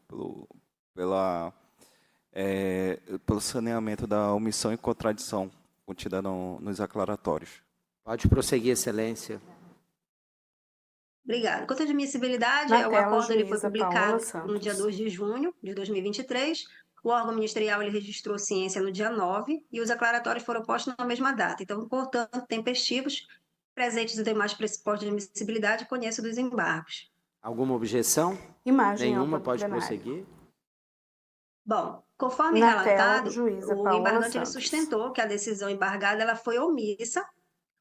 F: saneamento da omissão e contradição contida nos aclaratórios.
B: Pode prosseguir, excelência.
H: Obrigada. Quanto à admissibilidade,
A: Na
H: o
A: tela,
H: acordo ele foi
A: juíza
H: publicado
A: Paola
H: no dia
A: Santos.
H: 2 de junho de 2023. O órgão ministerial ele registrou ciência no dia 9 e os aclaratórios foram postos na mesma data. Então, portanto, tempestivos, presentes os demais pressupostos de admissibilidade, conheço dos embargos.
B: Alguma objeção?
A: Imagem
B: Nenhuma,
A: ampla do
B: pode
A: plenário.
B: prosseguir.
H: Bom, conforme
A: Na
H: relatado,
A: tela, juíza
H: o
A: Paola
H: embargante ele
A: Santos.
H: sustentou que a decisão embargada ela foi omissa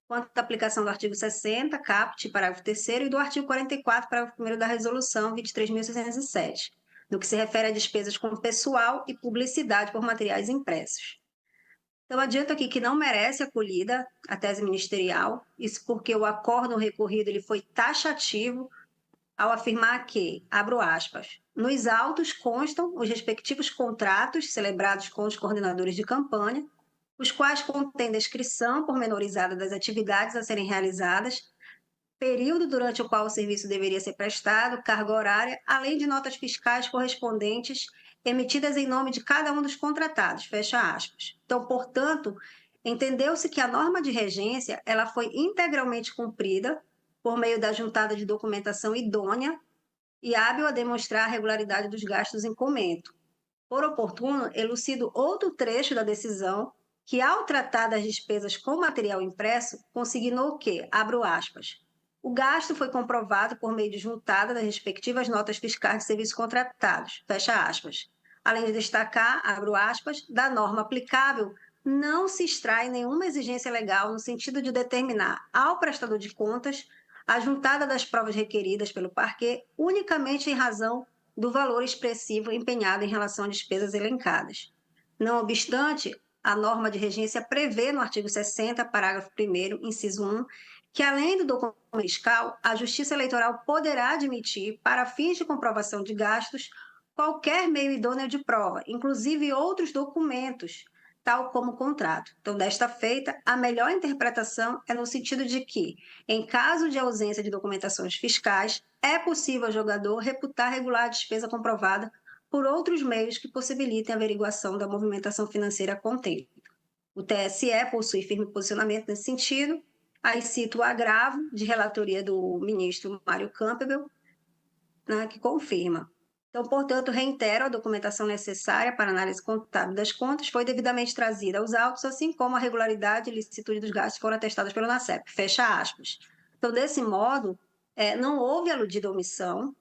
H: quanto à aplicação do artigo 60, caput, parágrafo 3º, e do artigo 44, parágrafo 1º da resolução 23.607, no que se refere a despesas com pessoal e publicidade por materiais impressos. Então, adianto aqui que não merece acolhida a tese ministerial, isso porque o acórdão recorrido ele foi taxativo ao afirmar que, abro aspas, nos autos constam os respectivos contratos celebrados com os coordenadores de campanha, os quais contêm descrição pormenorizada das atividades a serem realizadas, período durante o qual o serviço deveria ser prestado, carga horária, além de notas fiscais correspondentes emitidas em nome de cada um dos contratados, fecha aspas. Então, portanto, entendeu-se que a norma de regência ela foi integralmente cumprida por meio da juntada de documentação idônea e hábil a demonstrar a regularidade dos gastos em comento. Por oportuno, elucido outro trecho da decisão que, ao tratar das despesas com material impresso, consignou que, abro aspas, o gasto foi comprovado por meio de juntada das respectivas notas fiscais de serviços contratados, fecha aspas. Além de destacar, abro aspas, da norma aplicável, não se extrai nenhuma exigência legal no sentido de determinar ao prestador de contas a juntada das provas requeridas pelo parquê unicamente em razão do valor expressivo empenhado em relação a despesas elencadas. Não obstante, a norma de regência prevê no artigo 60, parágrafo 1º, inciso 1, que além do documento fiscal, a Justiça Eleitoral poderá admitir, para fins de comprovação de gastos, qualquer meio idôneo de prova, inclusive outros documentos, tal como o contrato. Então, desta feita, a melhor interpretação é no sentido de que, em caso de ausência de documentações fiscais, é possível ao jogador reputar regular a despesa comprovada por outros meios que possibilitem a averiguação da movimentação financeira contente. O TSE possui firme posicionamento nesse sentido. Aí cito o agravo de relatoria do ministro Mário Campbell, né, que confirma. Então, portanto, reitero, a documentação necessária para análise contábil das contas foi devidamente trazida aos autos, assim como a regularidade e licitude dos gastos foram atestadas pelo NACEP. Fecha aspas. Então, desse modo, não houve aludida omissão,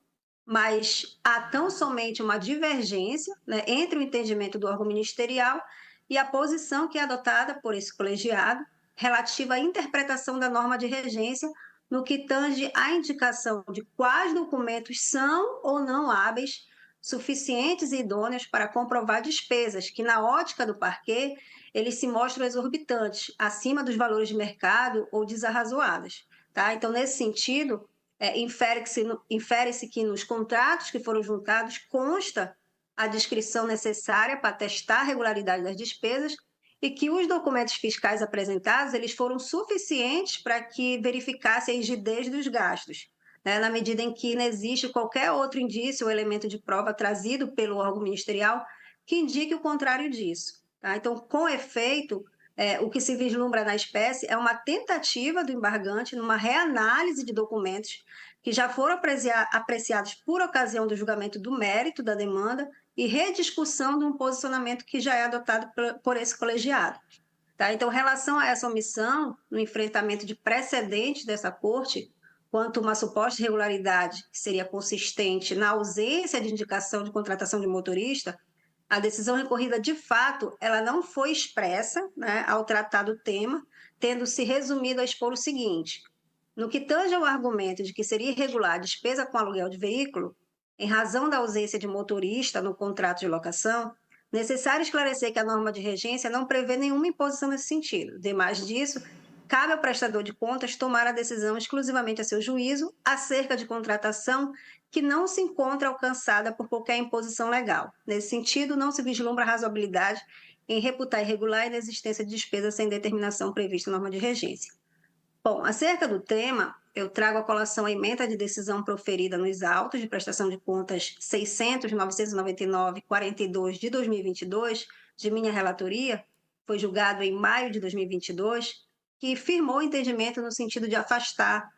H: mas há tão somente uma divergência, né, entre o entendimento do órgão ministerial e a posição que é adotada por esse colegiado relativa à interpretação da norma de regência no que tange à indicação de quais documentos são ou não hábeis, suficientes e idôneos para comprovar despesas que, na ótica do parquê, eles se mostram exorbitantes, acima dos valores de mercado ou desarrazoadas. Tá? Então, nesse sentido, infere-se que nos contratos que foram juntados consta a descrição necessária para atestar a regularidade das despesas e que os documentos fiscais apresentados eles foram suficientes para que verificasse a rigidez dos gastos, né, na medida em que não existe qualquer outro indício ou elemento de prova trazido pelo órgão ministerial que indique o contrário disso. Tá? Então, com efeito, o que se vislumbra na espécie é uma tentativa do embargante numa reanálise de documentos que já foram apreciados por ocasião do julgamento do mérito da demanda e rediscussão de um posicionamento que já é adotado por esse colegiado. Tá? Então, em relação a essa omissão, no enfrentamento de precedentes dessa Corte, quanto uma suposta irregularidade que seria consistente na ausência de indicação de contratação de motorista, a decisão recorrida, de fato, ela não foi expressa, né, ao tratar do tema, tendo-se resumido a expor o seguinte: no que tange ao argumento de que seria irregular a despesa com aluguel de veículo, em razão da ausência de motorista no contrato de locação, necessário esclarecer que a norma de regência não prevê nenhuma imposição nesse sentido. Demais disso, cabe ao prestador de contas tomar a decisão exclusivamente a seu juízo acerca de contratação que não se encontra alcançada por qualquer imposição legal. Nesse sentido, não se vislumbra razoabilidade em reputar irregular a inexistência de despesa sem determinação prevista na norma de regência. Bom, acerca do tema, eu trago à colação a ementa de decisão proferida nos autos de prestação de contas 600.999.42 de 2022, de minha relatoria, foi julgado em maio de 2022, que firmou o entendimento no sentido de afastar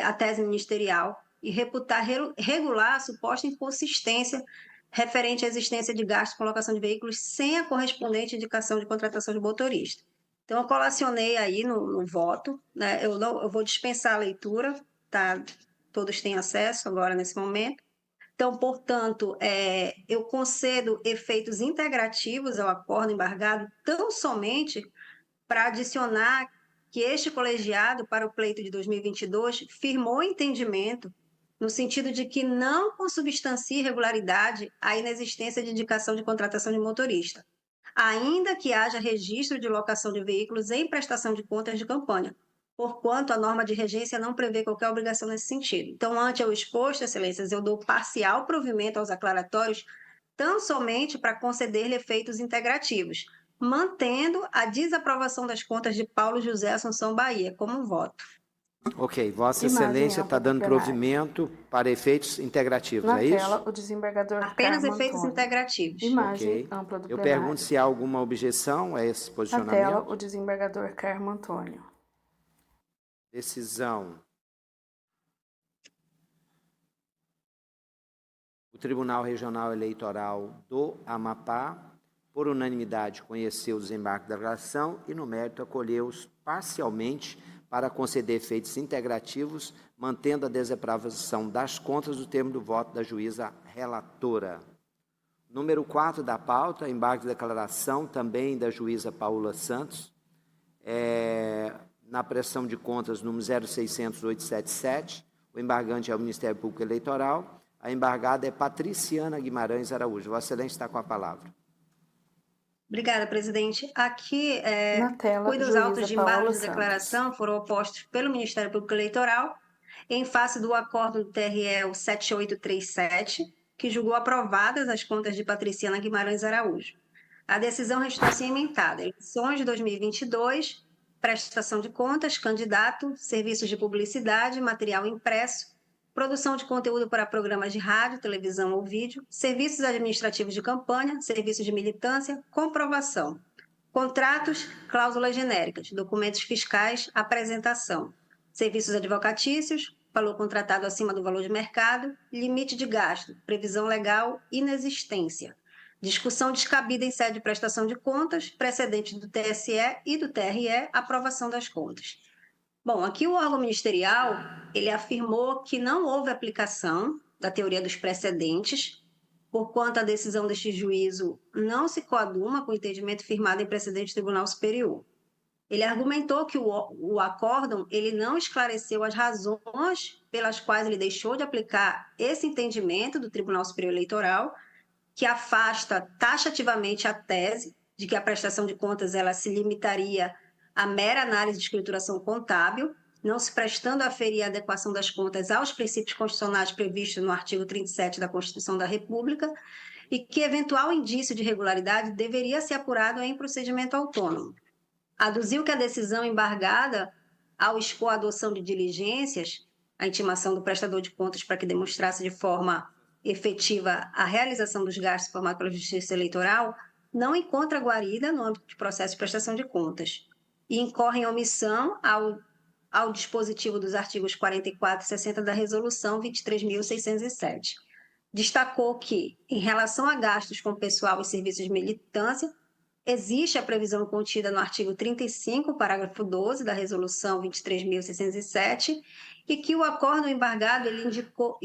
H: a tese ministerial e reputar regular a suposta inconsistência referente à existência de gastos com locação de veículos sem a correspondente indicação de contratação de motorista. Então, eu colacionei aí no voto, né? Eu vou dispensar a leitura, tá? Todos têm acesso agora nesse momento. Então, portanto, eu concedo efeitos integrativos ao acordo embargado tão somente para adicionar que este colegiado, para o pleito de 2022, firmou entendimento no sentido de que não consubstancia irregularidade a inexistência de indicação de contratação de motorista, ainda que haja registro de locação de veículos em prestação de contas de campanha, porquanto a norma de regência não prevê qualquer obrigação nesse sentido. Então, ante o exposto, excelências, eu dou parcial provimento aos aclaratórios, tão somente para conceder-lhe efeitos integrativos, mantendo a desaprovação das contas de Paulo José Assunção Bahia como voto.
B: Ok, Vossa Excelência está dando provimento para efeitos integrativos,
A: Na
B: é isso?
A: tela, o desembargador
H: Apenas
A: Carmo
H: efeitos
A: Antônio.
H: integrativos.
A: Imagem
B: Ok.
A: ampla do
B: Eu
A: plenário.
B: pergunto se há alguma objeção a esse
A: Na
B: posicionamento.
A: tela, o desembargador Carmo Antônio.
B: Decisão. O Tribunal Regional Eleitoral do Amapá, por unanimidade, conheceu o desembarque da declaração e, no mérito, acolheu-os parcialmente para conceder efeitos integrativos, mantendo a desaprovação das contas do termo do voto da juíza relatora. Número 4 da pauta, embarque de declaração, também da juíza Paula Santos, na prestação de contas número 0600-877, o embargante é o Ministério Público Eleitoral, a embargada é Patriciana Guimarães Araújo. Vossa Excelência está com a palavra.
H: Obrigada, presidente. Aqui,
A: Na tela,
H: cuidos
A: juíza
H: autos de
A: Paula
H: embargo de
A: Santos.
H: declaração foram opostos pelo Ministério Público Eleitoral em face do acordo do TRE 7837, que julgou aprovadas as contas de Patriciana Guimarães Araújo. A decisão restou assim emendada: eleições de 2022, prestação de contas, candidato, serviços de publicidade, material impresso, produção de conteúdo para programas de rádio, televisão ou vídeo, serviços administrativos de campanha, serviços de militância, comprovação, contratos, cláusulas genéricas, documentos fiscais, apresentação, serviços advocatícios, valor contratado acima do valor de mercado, limite de gasto, previsão legal, inexistência, discussão descabida em sede de prestação de contas, precedente do TSE e do TRE, aprovação das contas. Bom, aqui o órgão ministerial, ele afirmou que não houve aplicação da teoria dos precedentes, porquanto a decisão deste juízo não se coaduna com o entendimento firmado em precedente do Tribunal Superior. Ele argumentou que o acórdão ele não esclareceu as razões pelas quais ele deixou de aplicar esse entendimento do Tribunal Superior Eleitoral, que afasta taxativamente a tese de que a prestação de contas ela se limitaria à mera análise de escrituração contábil, não se prestando a aferir a adequação das contas aos princípios constitucionais previstos no artigo 37 da Constituição da República, e que eventual indício de irregularidade deveria ser apurado em procedimento autônomo. Aduziu que a decisão embargada, ao expor a adoção de diligências, a intimação do prestador de contas para que demonstrasse de forma efetiva a realização dos gastos formados pela Justiça Eleitoral, não encontra guarida no âmbito de processo de prestação de contas e incorre em omissão ao dispositivo dos artigos 44 e 60 da Resolução 23.607. Destacou que, em relação a gastos com pessoal e serviços de militância, existe a previsão contida no artigo 35, parágrafo 12 da Resolução 23.607, e que o acórdão embargado ele indicou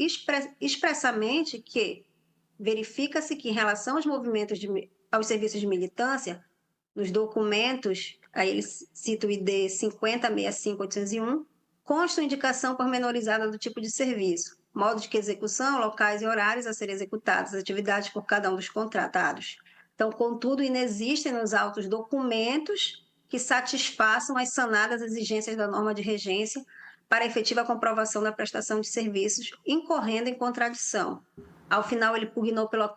H: expressamente que verifica-se que, em relação aos movimentos aos serviços de militância, nos documentos, aí ele cita o ID 5065801, consta a indicação pormenorizada do tipo de serviço, modo de execução, locais e horários a serem executadas, atividades por cada um dos contratados. Então, contudo, inexistem nos autos documentos que satisfaçam as sanadas exigências da norma de regência para a efetiva comprovação da prestação de serviços, incorrendo em contradição. Ao final, ele pugnou pelo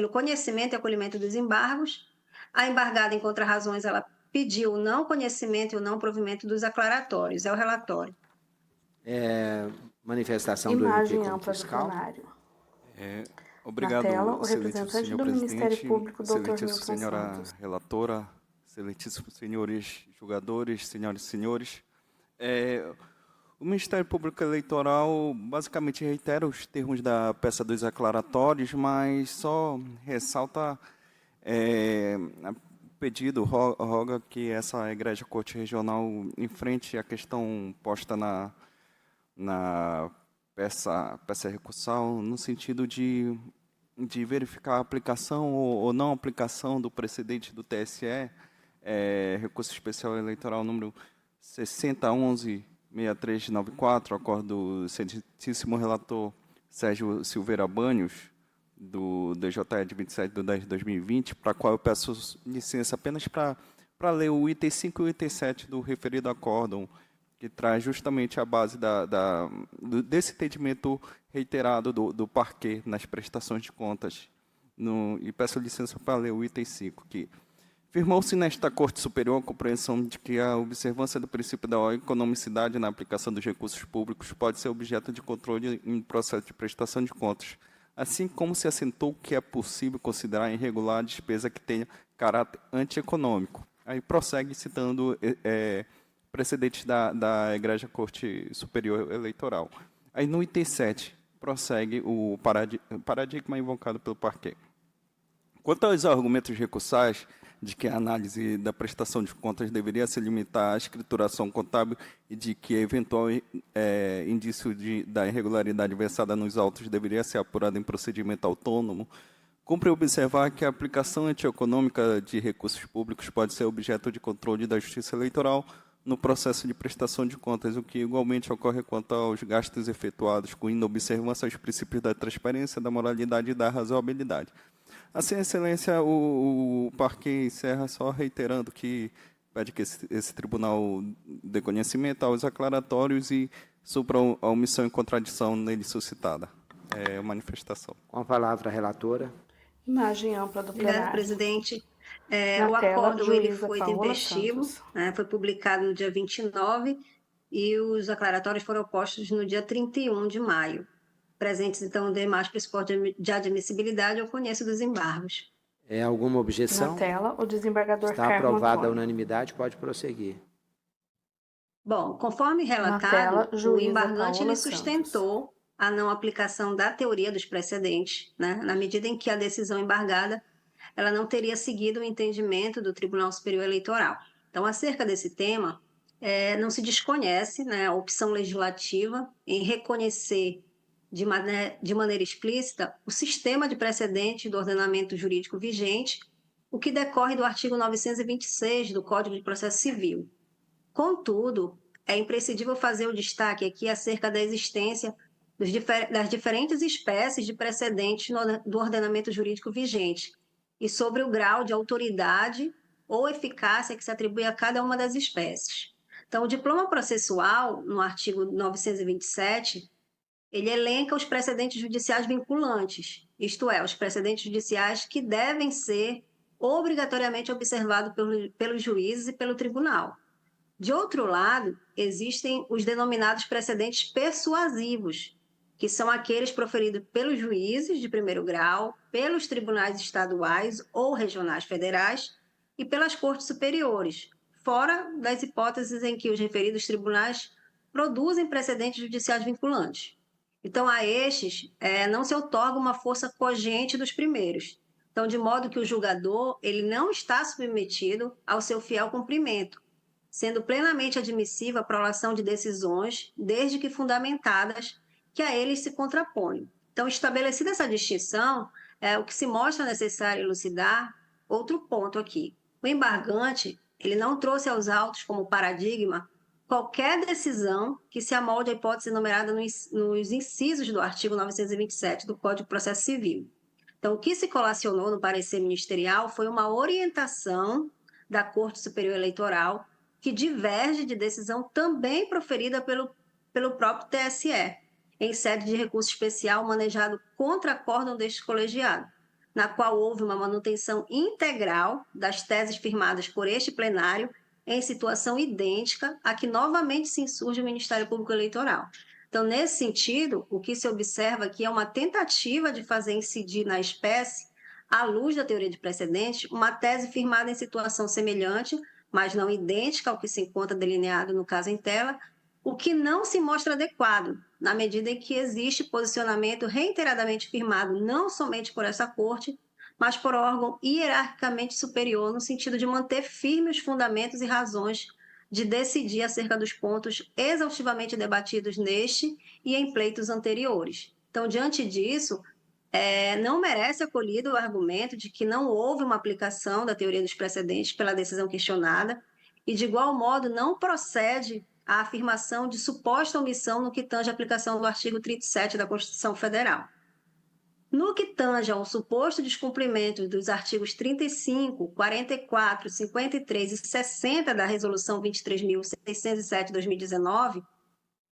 H: conhecimento e acolhimento dos embargos. A embargada, em contrarrazões, ela pediu o não conhecimento e o não provimento dos aclaratórios. É o relatório.
B: Manifestação do
A: Imagem
B: MP como
A: ampla do
B: fiscal.
A: plenário.
F: Obrigado,
A: Na tela, o
F: excelentíssimo
A: representante
F: senhor
A: do
F: presidente,
A: Ministério Público, Dr.
F: excelentíssima
A: Milton
F: senhora
A: Santos.
F: relatora, excelentíssimos senhores julgadores, senhoras e senhores. O Ministério Público Eleitoral basicamente reitera os termos da peça dos aclaratórios, mas só ressalta pedido, roga que essa Egrégia Corte Regional enfrente a questão posta na peça recursal, no sentido de verificar a aplicação ou não aplicação do precedente do TSE, recurso especial eleitoral número 6011-6394, acordo do excelentíssimo relator Sérgio Silveira Banhos, do DJE de 27 de 10 de 2020, para a qual eu peço licença apenas para ler o item 5 e o item 7 do referido acórdão, que traz justamente a base desse entendimento reiterado do parquet nas prestações de contas. E peço licença para ler o item 5, que firmou-se nesta Corte Superior a compreensão de que a observância do princípio da economicidade na aplicação dos recursos públicos pode ser objeto de controle em processo de prestação de contas, assim como se assentou que é possível considerar irregular a despesa que tenha caráter antieconômico. Aí prossegue citando precedentes da Egrégia Corte Superior Eleitoral. Aí no item 7, prossegue o paradigma invocado pelo parquet. Quanto aos argumentos recursais de que a análise da prestação de contas deveria se limitar à escrituração contábil e de que eventual indício da irregularidade versada nos autos deveria ser apurado em procedimento autônomo, cumpre observar que a aplicação antieconômica de recursos públicos pode ser objeto de controle da Justiça Eleitoral no processo de prestação de contas, o que igualmente ocorre quanto aos gastos efetuados com inobservância aos princípios da transparência, da moralidade e da razoabilidade. Assim, Excelência, o parquet encerra só reiterando que pede que esse tribunal dê conhecimento aos aclaratórios e supra a omissão e contradição nele suscitada. É a manifestação.
B: Com a palavra, a relatora.
A: Imagem ampla do plenário.
H: Obrigada, presidente.
A: Na
H: O
A: tela,
H: acordo ele
A: juíza
H: foi
A: Paola
H: tempestivo,
A: Santos.
H: foi publicado no dia 29 e os aclaratórios foram postos no dia 31 de maio. Presentes, então, demais pressupostos de admissibilidade, eu conheço dos embargos.
B: Alguma objeção?
A: Na tela, o desembargador
B: Está
A: Carmo
B: aprovada a
A: Antônio.
B: unanimidade, pode prosseguir.
H: Bom, conforme relatado,
A: tela,
H: o
A: juíza
H: embargante
A: Paola
H: ele sustentou a não aplicação da teoria dos precedentes, né, na medida em que a decisão embargada ela não teria seguido o entendimento do Tribunal Superior Eleitoral. Então, acerca desse tema, não se desconhece, né, a opção legislativa em reconhecer de maneira explícita o sistema de precedente do ordenamento jurídico vigente, o que decorre do artigo 926 do Código de Processo Civil. Contudo, é imprescindível fazer o destaque aqui acerca da existência das diferentes espécies de precedentes do ordenamento jurídico vigente e sobre o grau de autoridade ou eficácia que se atribui a cada uma das espécies. Então, o diploma processual, no artigo 927, ele elenca os precedentes judiciais vinculantes, isto é, os precedentes judiciais que devem ser obrigatoriamente observados pelos juízes e pelo tribunal. De outro lado, existem os denominados precedentes persuasivos, que são aqueles proferidos pelos juízes de primeiro grau, pelos tribunais estaduais ou regionais federais e pelas cortes superiores, fora das hipóteses em que os referidos tribunais produzem precedentes judiciais vinculantes. Então, a estes não se outorga uma força cogente dos primeiros. Então, de modo que o julgador ele não está submetido ao seu fiel cumprimento, sendo plenamente admissível a prolação de decisões, desde que fundamentadas, que a eles se contrapõem. Então, estabelecida essa distinção, o que se mostra necessário elucidar outro ponto aqui. O embargante, ele não trouxe aos autos como paradigma qualquer decisão que se amolde à hipótese enumerada nos incisos do artigo 927 do Código de Processo Civil. Então, o que se colacionou no parecer ministerial foi uma orientação da Corte Superior Eleitoral que diverge de decisão também proferida pelo próprio TSE, em sede de recurso especial manejado contra acórdão deste colegiado, na qual houve uma manutenção integral das teses firmadas por este plenário em situação idêntica à que novamente se insurge o Ministério Público Eleitoral. Então, nesse sentido, o que se observa aqui é uma tentativa de fazer incidir na espécie, à luz da teoria de precedente, uma tese firmada em situação semelhante, mas não idêntica ao que se encontra delineado no caso em tela, o que não se mostra adequado, na medida em que existe posicionamento reiteradamente firmado não somente por essa Corte, mas por órgão hierarquicamente superior, no sentido de manter firmes os fundamentos e razões de decidir acerca dos pontos exaustivamente debatidos neste e em pleitos anteriores. Então, diante disso, não merece acolhido o argumento de que não houve uma aplicação da teoria dos precedentes pela decisão questionada e, de igual modo, não procede a afirmação de suposta omissão no que tange à aplicação do artigo 37 da Constituição Federal. No que tange ao suposto descumprimento dos artigos 35, 44, 53 e 60 da Resolução 23.607 de 2019,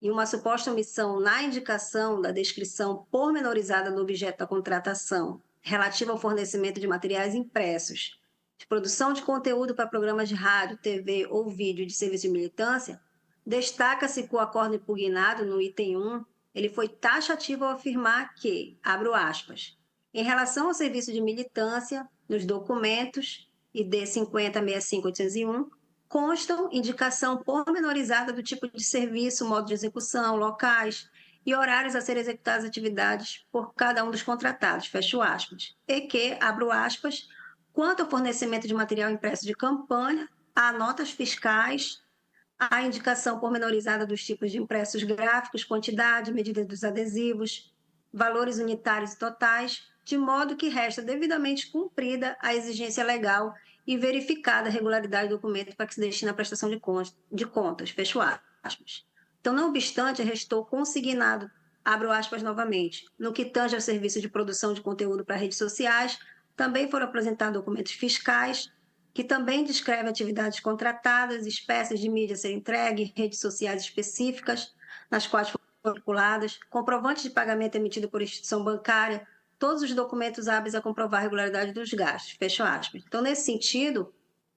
H: e uma suposta omissão na indicação da descrição pormenorizada do objeto da contratação relativa ao fornecimento de materiais impressos, de produção de conteúdo para programas de rádio, TV ou vídeo de serviço de militância, destaca-se que o acordo impugnado no item 1, ele foi taxativo ao afirmar que, abro aspas, em relação ao serviço de militância, nos documentos ID 5065-801, constam indicação pormenorizada do tipo de serviço, modo de execução, locais e horários a serem executadas atividades por cada um dos contratados, fecho aspas. E que, abro aspas, quanto ao fornecimento de material impresso de campanha, há notas fiscais, a indicação pormenorizada dos tipos de impressos gráficos, quantidade, medida dos adesivos, valores unitários e totais, de modo que resta devidamente cumprida a exigência legal e verificada a regularidade do documento para que se destine à prestação de contas, fecho aspas. Então, não obstante, restou consignado, abro aspas novamente, no que tange ao serviço de produção de conteúdo para redes sociais, também foram apresentados documentos fiscais, que também descrevem atividades contratadas, espécies de mídia a ser entregue, redes sociais específicas, nas quais foram calculadas, comprovantes de pagamento emitido por instituição bancária, todos os documentos hábeis a comprovar a regularidade dos gastos, fecha aspas. Então, nesse sentido,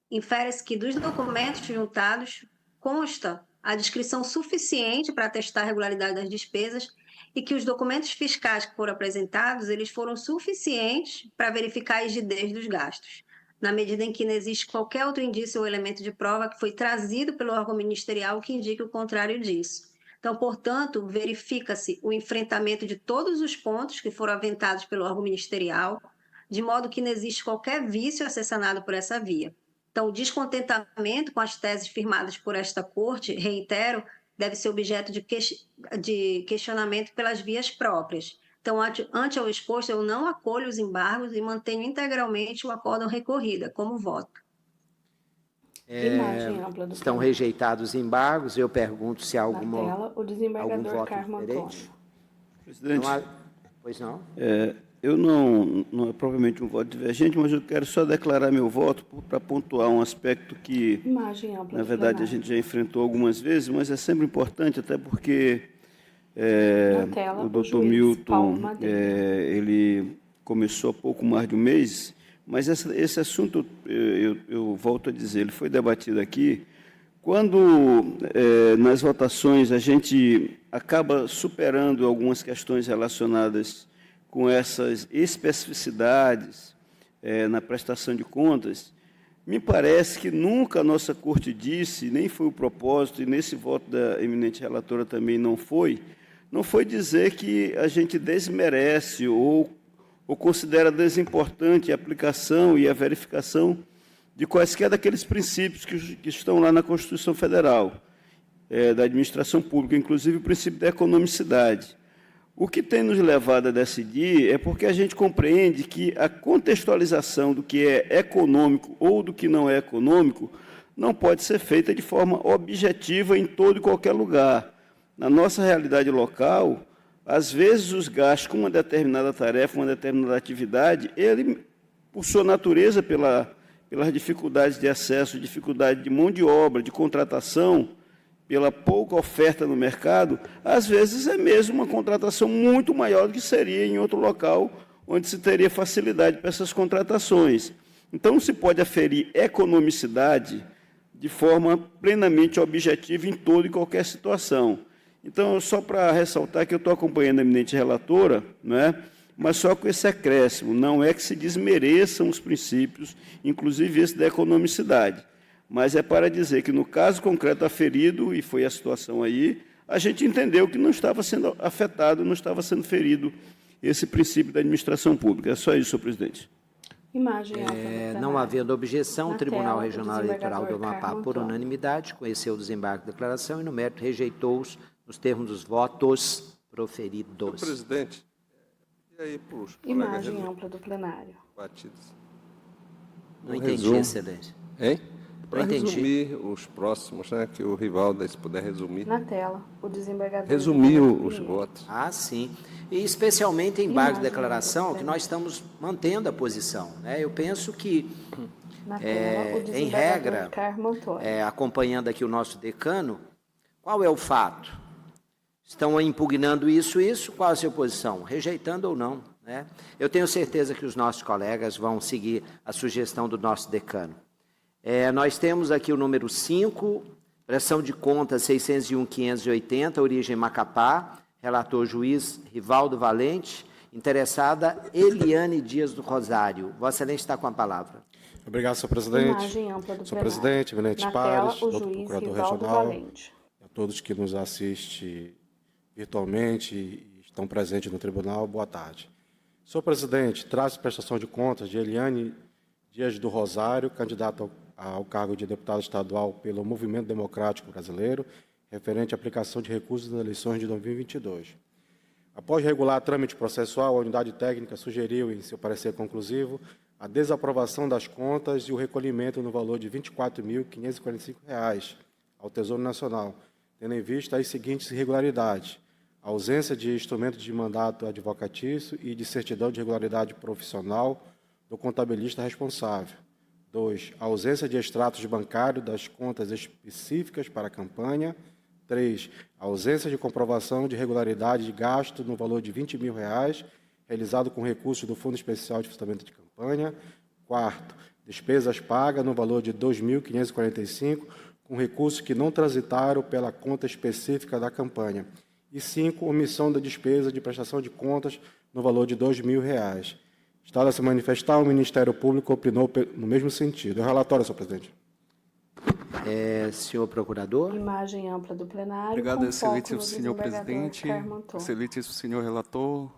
H: infere-se que dos documentos juntados consta a descrição suficiente para atestar a regularidade das despesas e que os documentos fiscais que foram apresentados, eles foram suficientes para verificar a rigidez dos gastos, na medida em que não existe qualquer outro indício ou elemento de prova que foi trazido pelo órgão ministerial que indique o contrário disso. Então, portanto, verifica-se o enfrentamento de todos os pontos que foram aventados pelo órgão ministerial, de modo que não existe qualquer vício a ser sanado por essa via. Então, o descontentamento com as teses firmadas por esta Corte, reitero, deve ser objeto de questionamento pelas vias próprias. Então, ante ao exposto, eu não acolho os embargos e mantenho integralmente o acórdão recorrida, como voto.
B: Estão rejeitados os embargos. Eu pergunto se há algum
A: o desembargador
B: voto
A: Carmo
B: diferente.
E: Presidente,
B: Pois não?
E: eu não é propriamente um voto divergente, mas eu quero só declarar meu voto para pontuar um aspecto que, na verdade, a gente já enfrentou algumas vezes, mas é sempre importante, até porque o doutor Milton, ele começou há pouco mais de um mês, mas esse assunto, eu volto a dizer, ele foi debatido aqui. Quando, nas votações, a gente acaba superando algumas questões relacionadas com essas especificidades na prestação de contas, me parece que nunca a nossa Corte disse, nem foi o propósito, e nesse voto da eminente relatora também não foi dizer que a gente desmerece ou considera desimportante a aplicação e a verificação de quaisquer daqueles princípios que estão lá na Constituição Federal, da administração pública, inclusive o princípio da economicidade. O que tem nos levado a decidir é porque a gente compreende que a contextualização do que é econômico ou do que não é econômico não pode ser feita de forma objetiva em todo e qualquer lugar. Na nossa realidade local, às vezes os gastos com uma determinada tarefa, uma determinada atividade, ele, por sua natureza, pelas dificuldades de acesso, dificuldade de mão de obra, de contratação, pela pouca oferta no mercado, às vezes é mesmo uma contratação muito maior do que seria em outro local, onde se teria facilidade para essas contratações. Então, se pode aferir economicidade de forma plenamente objetiva em toda e qualquer situação. Então, só para ressaltar que eu estou acompanhando a eminente relatora, mas só com esse acréscimo, não é que se desmereçam os princípios, inclusive esse da economicidade, mas é para dizer que, no caso concreto aferido, e foi a situação aí, a gente entendeu que não estava sendo afetado, não estava sendo ferido esse princípio da administração pública. É só isso, senhor presidente.
B: Não havendo objeção, o Tribunal Regional Eleitoral do Amapá, por unanimidade, conheceu o desembarque da declaração e, no mérito, rejeitou-os nos termos dos votos proferidos.
I: Senhor presidente, e aí para os colegas batidos?
B: Não entendi, excelência.
I: Hein? Para resumir os próximos, que o Rivaldo, se puder resumir.
A: Na tela, o desembargador...
I: Resumir os votos.
B: Sim. E especialmente em embargo de declaração, que nós estamos mantendo a posição. Eu penso que, em regra, acompanhando aqui o nosso decano, qual é o fato? Estão impugnando isso, qual é a sua posição? Rejeitando ou não? Eu tenho certeza que os nossos colegas vão seguir a sugestão do nosso decano. Nós temos aqui o número 5, prestação de contas 601.580, origem Macapá, relator juiz Rivaldo Valente, interessada Eliane Dias do Rosário. Vossa Excelência está com a palavra.
J: Obrigado, senhor presidente. Senhor presidente, eminentes pares, doutor procurador regional, a todos que nos assistem virtualmente e estão presentes no tribunal, boa tarde. Senhor presidente, traz prestação de contas de Eliane Dias do Rosário, candidata ao cargo de deputado estadual pelo Movimento Democrático Brasileiro, referente à aplicação de recursos nas eleições de 2022. Após regular trâmite processual, a unidade técnica sugeriu, em seu parecer conclusivo, a desaprovação das contas e o recolhimento no valor de R$ 24.545 ao Tesouro Nacional, tendo em vista as seguintes irregularidades: a ausência de instrumento de mandato advocatício e de certidão de regularidade profissional do contabilista responsável. 2. A ausência de extratos bancários das contas específicas para a campanha. 3. A ausência de comprovação de regularidade de gasto no valor de R$ 20.000 realizado com recursos do Fundo Especial de Financiamento de Campanha. Quarto, despesas pagas no valor de R$ 2.545, com recursos que não transitaram pela conta específica da campanha. E 5, omissão da despesa de prestação de contas no valor de R$ 2.000. Estado a se manifestar, o Ministério Público opinou no mesmo sentido. É o relatório, senhor presidente.
B: Senhor procurador.
A: Imagem ampla do plenário.
F: Obrigado, excelentíssimo senhor presidente, excelentíssimo senhor relator,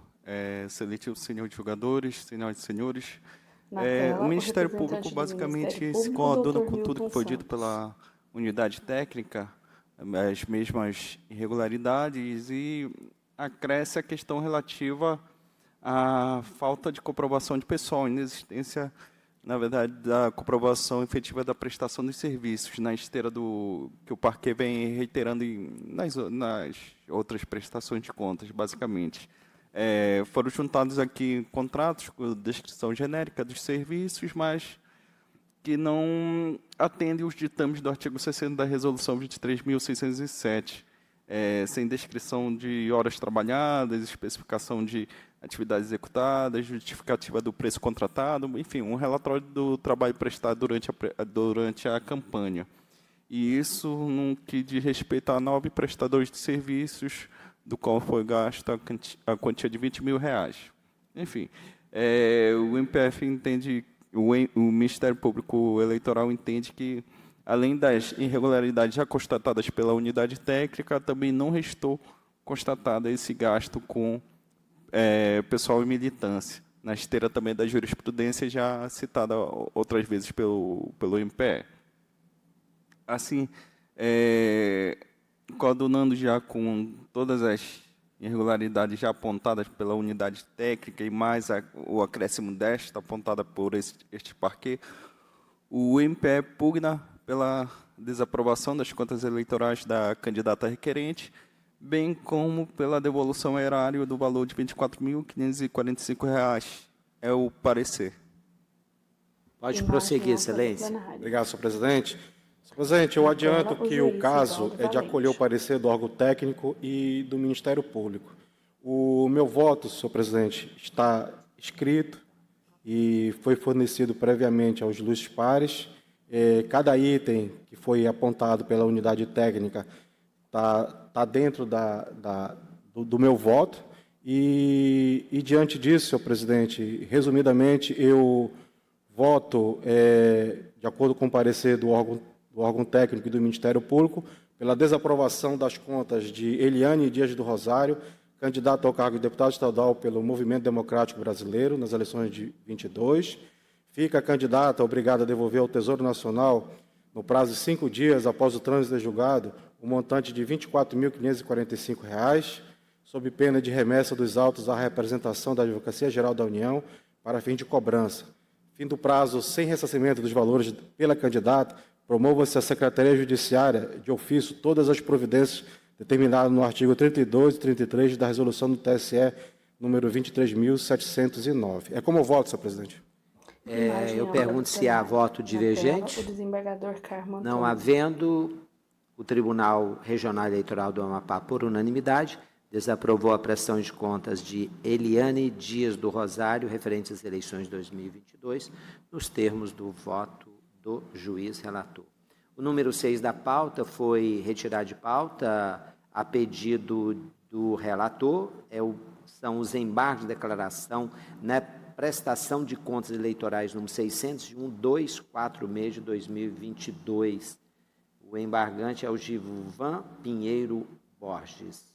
F: excelentíssimo senhor divulgadores, senhoras e senhores. O Ministério Público basicamente se coaduna com tudo que foi dito pela unidade técnica, as mesmas irregularidades, e acresce a questão relativa à falta de comprovação de pessoal, inexistência, na verdade, da comprovação efetiva da prestação dos serviços, na esteira do que o parquet vem reiterando nas outras prestações de contas, basicamente. Foram juntados aqui contratos com descrição genérica dos serviços, mas que não atendem os ditames do artigo 60 da Resolução 23.607, sem descrição de horas trabalhadas, especificação de atividades executadas, justificativa do preço contratado, enfim, um relatório do trabalho prestado durante a campanha. E isso no que diz respeito a 9 prestadores de serviços, do qual foi gasta a quantia de R$ 20.000. Enfim, o MPF entende, o Ministério Público Eleitoral entende que, além das irregularidades já constatadas pela unidade técnica, também não restou constatado esse gasto com pessoal e militância, na esteira também da jurisprudência já citada outras vezes pelo MPE. Assim, coadunando já com todas as irregularidades já apontadas pela unidade técnica e mais o acréscimo desta apontada por este parquet, o MPE pugna pela desaprovação das contas eleitorais da candidata requerente, bem como pela devolução ao erário do valor de R$ 24.545. É o parecer.
B: Pode prosseguir, excelência.
J: Obrigado, senhor presidente. Senhor presidente, eu adianto que o caso é de acolher o parecer do órgão técnico e do Ministério Público. O meu voto, senhor presidente, está escrito e foi fornecido previamente aos juízes pares. Cada item que foi apontado pela unidade técnica está dentro do meu voto. E diante disso, senhor presidente, resumidamente, eu voto, de acordo com o parecer do órgão técnico e do Ministério Público, pela desaprovação das contas de Eliane Dias do Rosário, candidata ao cargo de deputado estadual pelo Movimento Democrático Brasileiro nas eleições de 22. Fica a candidata obrigada a devolver ao Tesouro Nacional, no prazo de 5 dias após o trânsito de julgado, o montante de R$ 24.545, sob pena de remessa dos autos à representação da Advocacia Geral da União para fim de cobrança. Fim do prazo sem ressarcimento dos valores pela candidata, promova-se a Secretaria Judiciária de ofício todas as providências determinadas no artigo 32 e 33 da Resolução do TSE número 23.709. É como eu voto, senhor presidente.
B: Eu pergunto se há voto divergente.
A: O desembargador Carmo Antônio.
B: Não havendo, o Tribunal Regional Eleitoral do Amapá, por unanimidade, desaprovou a prestação de contas de Eliane Dias do Rosário, referente às eleições de 2022, nos termos do voto do juiz relator. O número 6 da pauta foi retirado de pauta a pedido do relator, são os embargos de declaração na prestação de contas eleitorais número 601-246 de 2022. O embargante é o Gilvan Pinheiro Borges.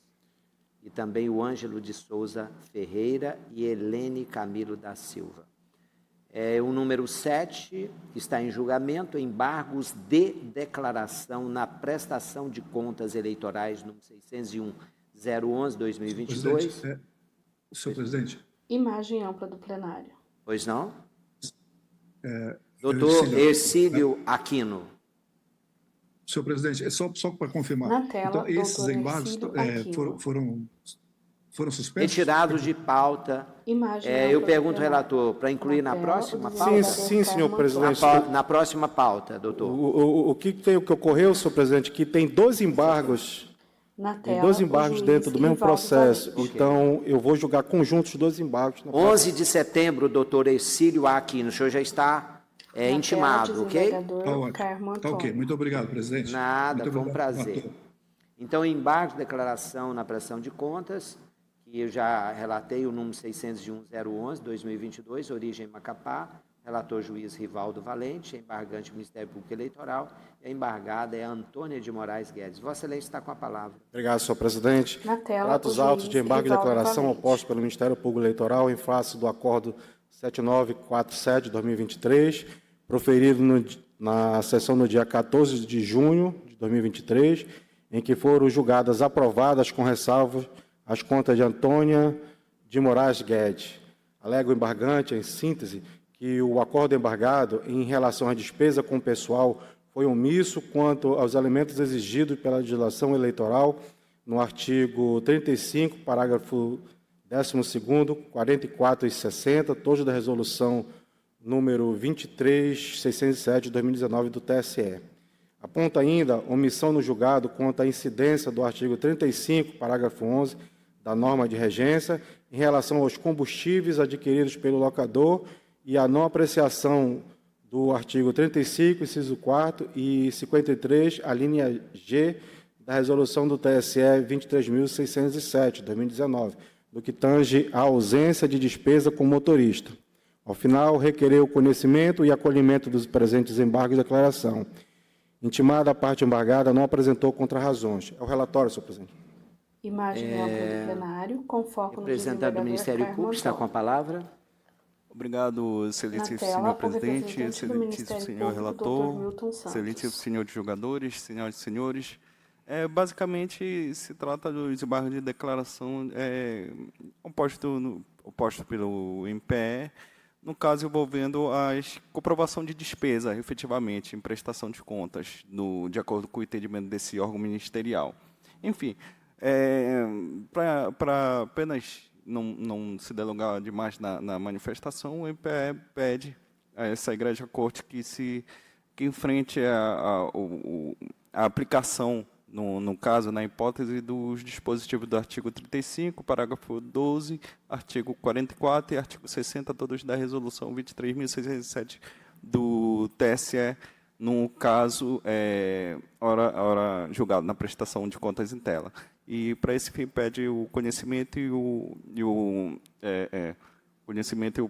B: E também o Ângelo de Souza Ferreira e Helene Camilo da Silva. O número 7, que está em julgamento, embargos de declaração na prestação de contas eleitorais número 601-011-2022.
K: Senhor presidente.
A: Imagem ampla do plenário.
B: Pois não? Doutor Ercílio Aquino.
K: Senhor presidente, só para confirmar.
A: Na tela,
K: então, esses embargos foram suspensos?
B: Retirados de pauta. Eu pergunto ao relator, para incluir na próxima pauta?
J: Sim, senhor presidente.
B: Na próxima pauta, doutor.
J: O que ocorreu, senhor presidente, que tem 2 embargos Tem dois embargos dentro do mesmo processo, então eu vou julgar conjuntos os dois embargos.
B: 11 de setembro, doutor Ercílio Aquino, o senhor já está intimado, ok?
K: Tá ok, muito obrigado, presidente.
B: Nada,
K: muito
B: foi um
K: obrigado,
B: prazer.
K: relator.
B: Então, embargo de declaração na prestação de contas, que eu já relatei, o número 601-011, 2022, origem Macapá, relator juiz Rivaldo Valente, embargante Ministério Público Eleitoral, e a embargada é Antônia de Moraes Guedes. Vossa Excelência está com a palavra.
J: Obrigado, senhor presidente.
A: Na tela,
J: Tratos autos de embargo de declaração opostos pelo Ministério Público Eleitoral em face do acordo 7947 de 2023, proferido na sessão no dia 14 de junho de 2023, em que foram julgadas aprovadas com ressalvas as contas de Antônia de Moraes Guedes. Alega o embargante, em síntese, que o acordo embargado, em relação à despesa com o pessoal, foi omisso quanto aos elementos exigidos pela legislação eleitoral no artigo 35, parágrafo 12º, 44 e 60, todos da resolução número 23.607 de 2019 do TSE. Aponta ainda omissão no julgado quanto à incidência do artigo 35, parágrafo 11, da norma de regência, em relação aos combustíveis adquiridos pelo locador e a não apreciação do artigo 35, inciso 4 e 53, a linha G da resolução do TSE 23.607, de 2019, no que tange à ausência de despesa com motorista. Ao final, requereu o conhecimento e acolhimento dos presentes embargos de declaração. Intimada a parte embargada, não apresentou contrarrazões. É o relatório, senhor presidente.
A: Imagem ampla do plenário, com foco no
B: representante do Ministério Público está com a palavra.
F: Obrigado, excelentíssimo senhor presidente, excelentíssimo senhor relator, excelentíssimo senhores julgadores, senhoras e senhores. Basicamente, se trata dos embargos de declaração oposto pelo MPE, no caso envolvendo a comprovação de despesa, efetivamente, em prestação de contas, de acordo com o entendimento desse órgão ministerial. Enfim, para apenas não se delongar demais na manifestação, o MPE pede a essa Igreja Corte que enfrente a aplicação, no caso, na hipótese dos dispositivos do artigo 35, parágrafo 12, artigo 44 e artigo 60, todos da resolução 23.607 do TSE, no caso, ora julgado na prestação de contas em tela. E, para esse fim, pede o conhecimento e o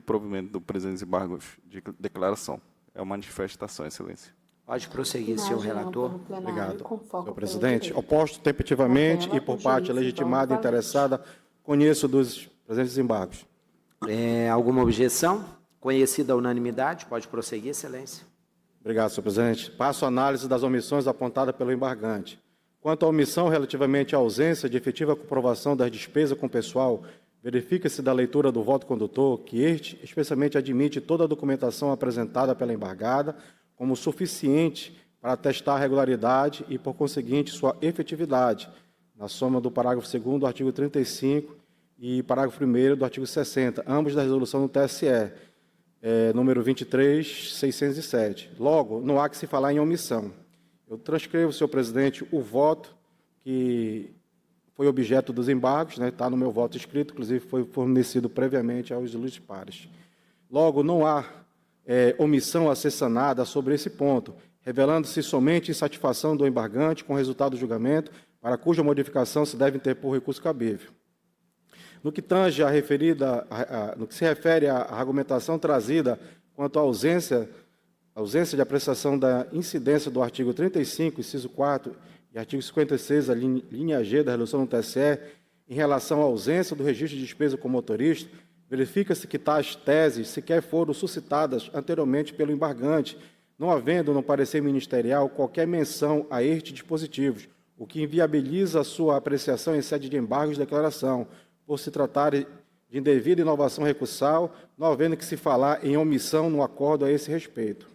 F: provimento do presentes embargos de declaração. É uma manifestação, excelência.
B: Pode prosseguir, senhor relator.
J: Obrigado, senhor presidente. Oposto tempestivamente e por parte legitimada e interessada, conheço dos presentes embargos.
B: Alguma objeção? Conhecida a unanimidade, pode prosseguir, excelência.
J: Obrigado, senhor presidente. Passo a análise das omissões apontadas pelo embargante. Quanto à omissão relativamente à ausência de efetiva comprovação das despesas com o pessoal, verifica-se da leitura do voto condutor que este especialmente admite toda a documentação apresentada pela embargada como suficiente para atestar a regularidade e, por conseguinte, sua efetividade, na soma do parágrafo 2º do artigo 35 e parágrafo 1º do artigo 60, ambos da resolução do TSE, número 23.607. Logo, não há que se falar em omissão. Eu transcrevo, senhor presidente, o voto que foi objeto dos embargos, está no meu voto escrito, inclusive foi fornecido previamente aos ilustres pares. Logo, não há omissão a ser sanada sobre esse ponto, revelando-se somente insatisfação do embargante com o resultado do julgamento, para cuja modificação se deve interpor recurso cabível. No que tange no que se refere à argumentação trazida quanto à ausência de apreciação da incidência do artigo 35, inciso 4, e artigo 56, a linha G da resolução do TSE, em relação à ausência do registro de despesa com motorista, verifica-se que tais teses sequer foram suscitadas anteriormente pelo embargante, não havendo no parecer ministerial qualquer menção a estes dispositivos, o que inviabiliza a sua apreciação em sede de embargos de declaração, por se tratar de indevida inovação recursal, não havendo que se falar em omissão no acordo a esse respeito.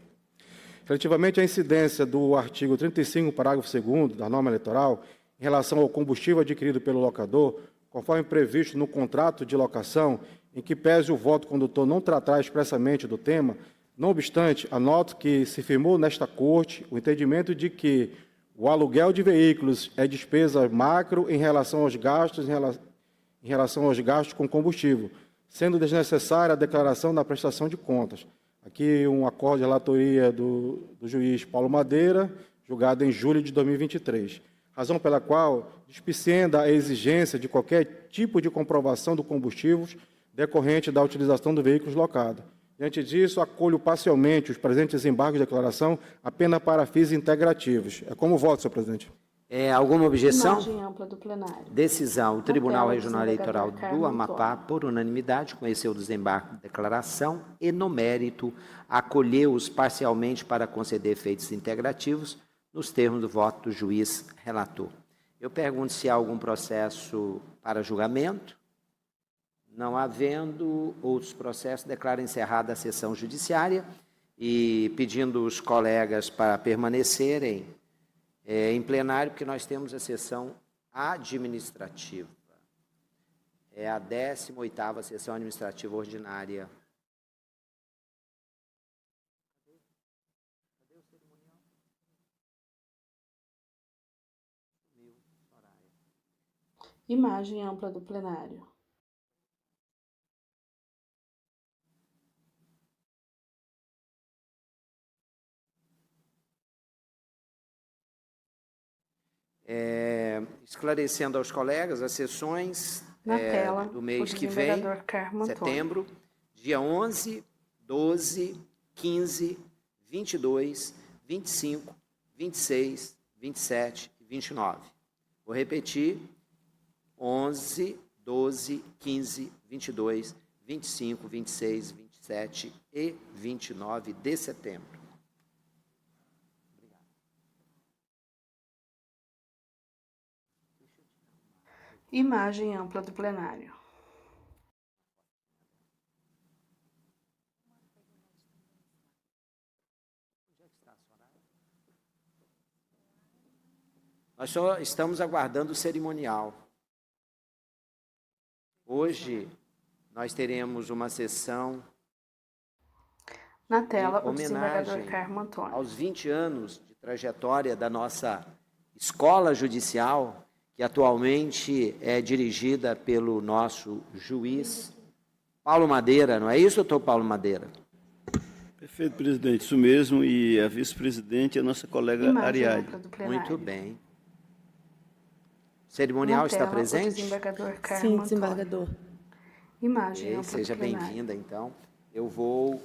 J: Relativamente à incidência do artigo 35, parágrafo 2º da norma eleitoral, em relação ao combustível adquirido pelo locador, conforme previsto no contrato de locação, em que pese o voto condutor não tratar expressamente do tema, não obstante, anoto que se firmou nesta Corte o entendimento de que O aluguel de veículos é despesa macro em relação aos gastos com combustível, sendo desnecessária a declaração da prestação de contas. Aqui um acordo de relatoria do juiz Paulo Madeira, julgado em julho de 2023. Razão pela qual dispensenda a exigência de qualquer tipo de comprovação do combustível decorrente da utilização do veículo locado. Diante disso, acolho parcialmente os presentes embargos de declaração apenas para fins integrativos. É como voto, senhor presidente.
B: Alguma objeção?
A: Imagem ampla do plenário.
B: Decisão. O Tribunal Regional Eleitoral do Amapá, por unanimidade, conheceu o desembarque de declaração e, no mérito, acolheu-os parcialmente para conceder efeitos integrativos nos termos do voto do juiz relator. Eu pergunto se há algum processo para julgamento. Não havendo outros processos, declaro encerrada a sessão judiciária e pedindo os colegas para permanecerem em plenário, porque nós temos a sessão administrativa. É a 18ª sessão administrativa ordinária.
A: Imagem ampla do plenário.
B: Esclarecendo aos colegas, as sessões do mês que vem, setembro, dia 11, 12, 15, 22, 25, 26, 27 e 29. Vou repetir, 11, 12, 15, 22, 25, 26, 27 e 29 de setembro.
A: Imagem ampla do plenário.
B: Nós só estamos aguardando o cerimonial. Hoje, nós teremos uma sessão
A: na tela,
B: em homenagem aos 20 anos de trajetória da nossa escola judicial, que atualmente é dirigida pelo nosso juiz Paulo Madeira. Não é isso, doutor Paulo Madeira?
E: Perfeito, presidente, isso mesmo. E a vice-presidente é a nossa colega Ariadne.
B: Muito bem. O cerimonial está presente?
A: Sim, desembargador. Imagem ampla
B: seja bem-vinda, então. Eu vou...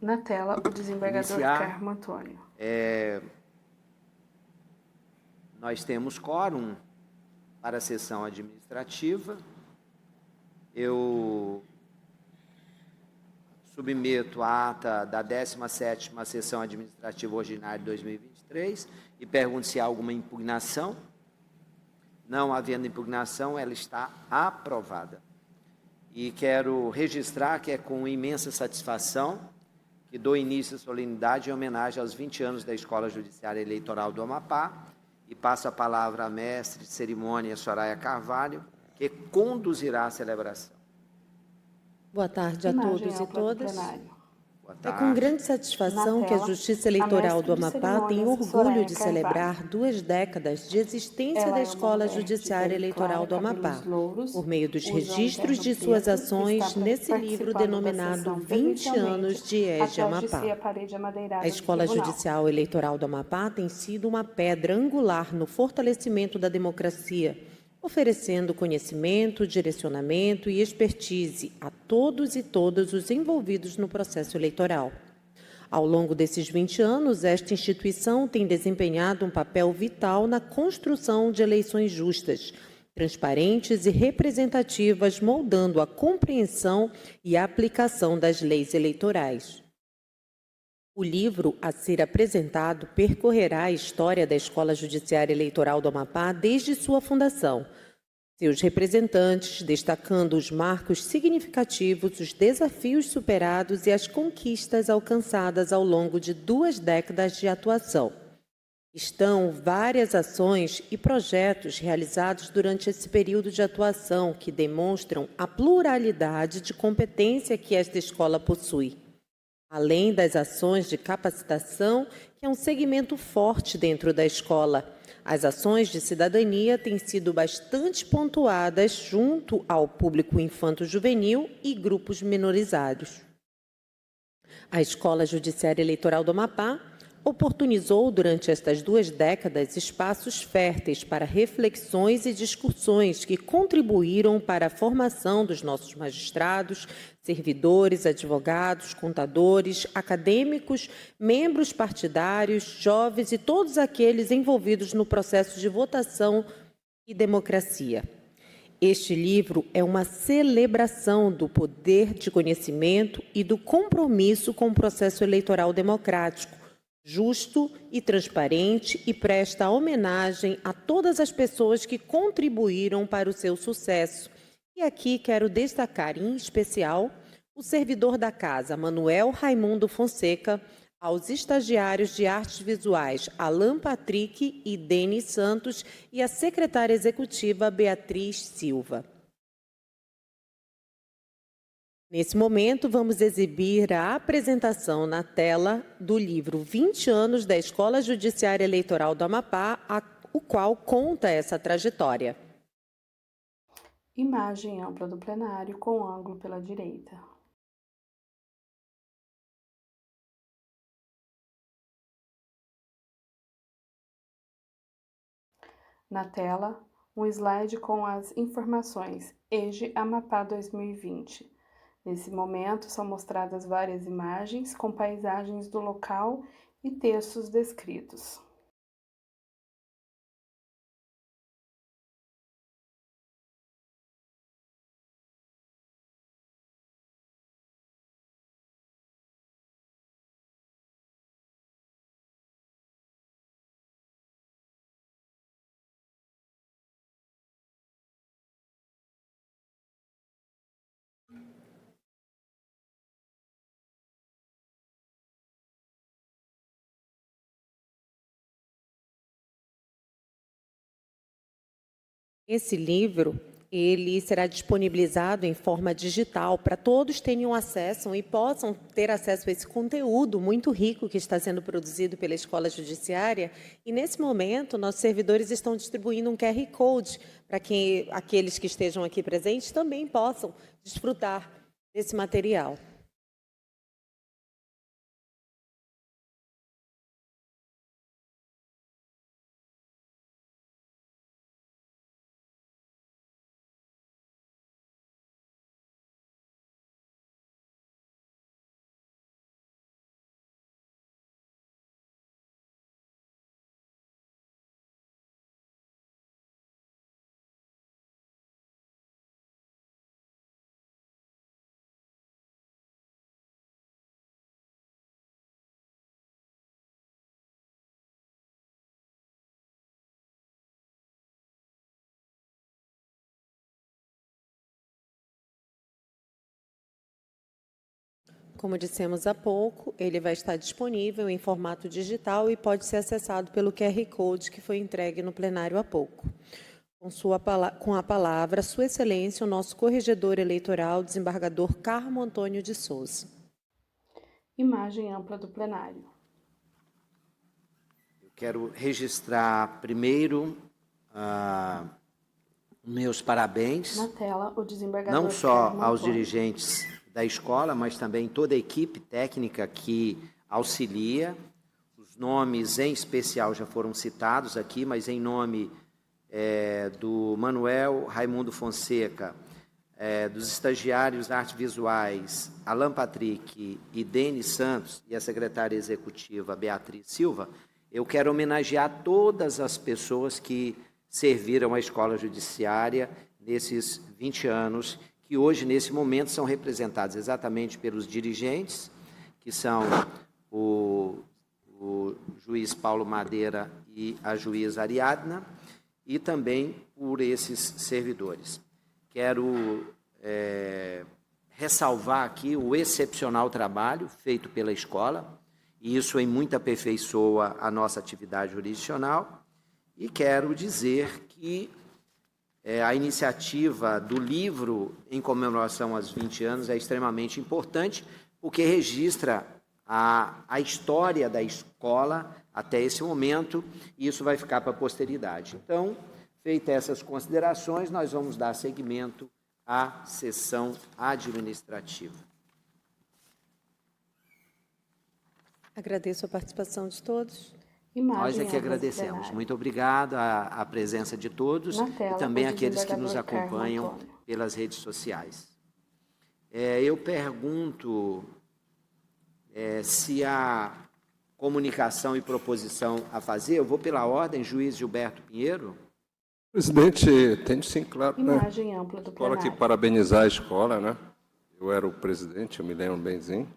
A: na tela, o desembargador Carmo Antônio.
B: Nós temos quórum para a sessão administrativa. Eu submeto a ata da 17ª sessão administrativa ordinária de 2023 e pergunto se há alguma impugnação. Não havendo impugnação, ela está aprovada. E quero registrar que é com imensa satisfação que dou início à solenidade em homenagem aos 20 anos da Escola Judiciária Eleitoral do Amapá e passo a palavra à mestre de cerimônia, Soraya Carvalho, que conduzirá a celebração.
L: Boa tarde a todos e todas. É com grande satisfação que a Justiça Eleitoral do Amapá tem orgulho de celebrar 2 décadas de existência da Escola Judiciária Eleitoral do Amapá, por meio dos registros de suas ações nesse livro denominado 20 anos de EJA Amapá. A Escola Judicial Eleitoral do Amapá tem sido uma pedra angular no fortalecimento da democracia, oferecendo conhecimento, direcionamento e expertise a todos e todas os envolvidos no processo eleitoral. Ao longo desses 20 anos, esta instituição tem desempenhado um papel vital na construção de eleições justas, transparentes e representativas, moldando a compreensão e a aplicação das leis eleitorais. O livro a ser apresentado percorrerá a história da Escola Judiciária Eleitoral do Amapá desde sua fundação, seus representantes destacando os marcos significativos, os desafios superados e as conquistas alcançadas ao longo de 2 décadas de atuação. Estão várias ações e projetos realizados durante esse período de atuação que demonstram a pluralidade de competência que esta escola possui. além das ações de capacitação, que é um segmento forte dentro da escola. As ações de cidadania têm sido bastante pontuadas junto ao público infanto-juvenil e grupos minorizados. A Escola Judiciária Eleitoral do Amapá oportunizou durante estas 2 décadas espaços férteis para reflexões e discussões que contribuíram para a formação dos nossos magistrados, servidores, advogados, contadores, acadêmicos, membros partidários, jovens e todos aqueles envolvidos no processo de votação e democracia. Este livro é uma celebração do poder de conhecimento e do compromisso com o processo eleitoral democrático, justo e transparente, e presta homenagem a todas as pessoas que contribuíram para o seu sucesso. E aqui quero destacar, em especial, o servidor da casa, Manuel Raimundo Fonseca, aos estagiários de artes visuais, Alan Patrick e Denis Santos, e a secretária executiva, Beatriz Silva. Nesse momento, vamos exibir a apresentação na tela do livro 20 anos da Escola Judiciária Eleitoral do Amapá, o qual conta essa trajetória.
A: Imagem ampla do plenário com ângulo pela direita. Na tela, um slide com as informações EJE Amapá 2020. Nesse momento, são mostradas várias imagens com paisagens do local e textos descritos.
L: Esse livro, ele será disponibilizado em forma digital para todos tenham acesso e possam ter acesso a esse conteúdo muito rico que está sendo produzido pela Escola Judiciária. E, nesse momento, nossos servidores estão distribuindo um QR Code para que aqueles que estejam aqui presentes também possam desfrutar desse material. Como dissemos há pouco, ele vai estar disponível em formato digital e pode ser acessado pelo QR Code que foi entregue no plenário há pouco. Com a palavra, Sua Excelência, o nosso corregedor eleitoral, desembargador Carmo Antônio de Souza.
A: Imagem ampla do plenário.
B: Eu quero registrar primeiro meus parabéns,
A: na tela, o desembargador
B: não só
A: Carmo
B: aos
A: Antônio.
B: dirigentes da escola, mas também toda a equipe técnica que auxilia. Os nomes, em especial, já foram citados aqui, mas em nome do Manuel Raimundo Fonseca, dos estagiários de artes visuais, Alan Patrick e Denis Santos, e a secretária executiva Beatriz Silva, eu quero homenagear todas as pessoas que serviram a Escola Judiciária nesses 20 anos, que hoje, nesse momento, são representados exatamente pelos dirigentes, que são o juiz Paulo Madeira e a juíza Ariadna, e também por esses servidores. Quero ressalvar aqui o excepcional trabalho feito pela escola, e isso em muito aperfeiçoa a nossa atividade jurisdicional, e quero dizer que a iniciativa do livro em comemoração aos 20 anos é extremamente importante, porque registra a história da escola até esse momento, e isso vai ficar para a posteridade. Então, feitas essas considerações, nós vamos dar seguimento à sessão administrativa.
L: Agradeço a participação de todos.
B: Nós é que agradecemos. Muito obrigado à presença de todos e também aqueles que nos acompanham pelas redes sociais. Eu pergunto se há comunicação e proposição a fazer. Eu vou pela ordem, juiz Gilberto Pinheiro.
I: Presidente, tenho sim, claro.
A: Imagem ampla do plenário.
I: Escola aqui, parabenizar a escola, né? Eu era o presidente, eu me lembro benzinho,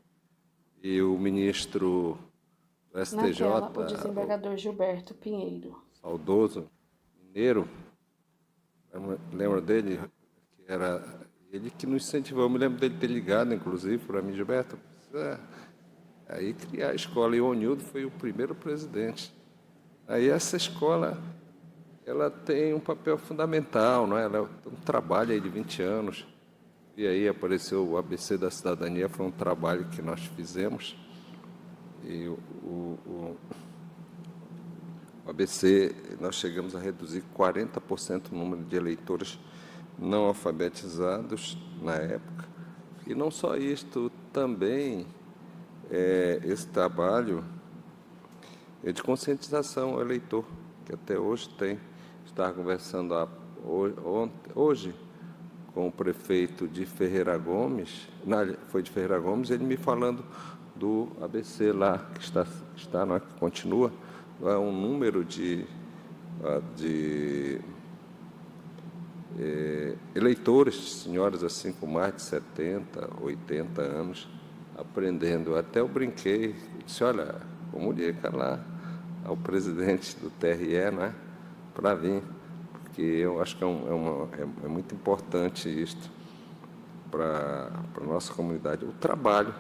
I: e o ministro do STJ...
A: Na tela, o desembargador Gilberto Pinheiro.
I: Saudoso, mineiro, lembra dele? Que era ele que nos incentivou, eu me lembro dele ter ligado, inclusive, para mim, Gilberto, aí criar a escola, e o Onildo foi o primeiro presidente. Aí essa escola, ela tem um papel fundamental, não é? Ela tem um trabalho aí de 20 anos, e aí apareceu o ABC da Cidadania, foi um trabalho que nós fizemos, e o ABC, nós chegamos a reduzir 40% o número de eleitores não alfabetizados na época. E não só isto, também esse trabalho de conscientização ao eleitor, que até hoje tem. Estava conversando hoje com o prefeito de Ferreira Gomes, foi de Ferreira Gomes, ele me falando do ABC lá, que está não é, que continua, é um número de eleitores, senhoras assim com mais de 70, 80 anos, aprendendo. Até eu brinquei, disse, olha, comunica lá ao presidente do TRE, né, para vir, porque eu acho que é muito importante isto para a nossa comunidade, o trabalho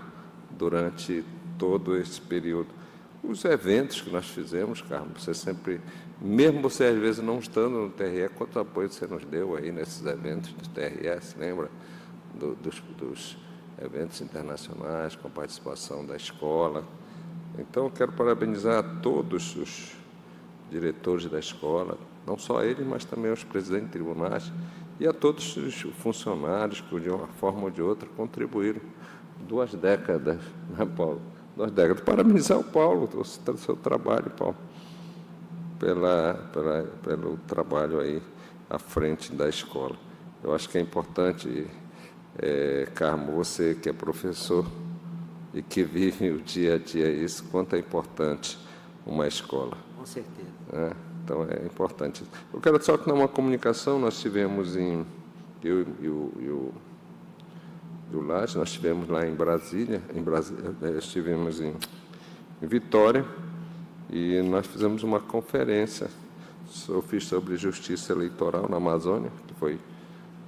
I: durante todo esse período. Os eventos que nós fizemos, Carlos, você sempre, mesmo você às vezes não estando no TRE, quanto apoio você nos deu aí nesses eventos do TRE, se lembra dos eventos internacionais, com a participação da escola. Então, eu quero parabenizar todos os diretores da escola, não só eles, mas também os presidentes de tribunais e a todos os funcionários que, de uma forma ou de outra, contribuíram 2 décadas, né, Paulo? 2 décadas. Parabenizar o Paulo, o seu trabalho, Paulo, pelo trabalho aí à frente da escola. Eu acho que é importante, Carmo, você que é professor e que vive o dia a dia isso, quanto é importante uma escola.
B: Com certeza.
I: Então, é importante. Eu quero só que numa comunicação nós tivemos eu e o Laje, nós estivemos lá em Brasília, estivemos em Vitória, e nós fizemos uma conferência, eu fiz sobre justiça eleitoral na Amazônia, que foi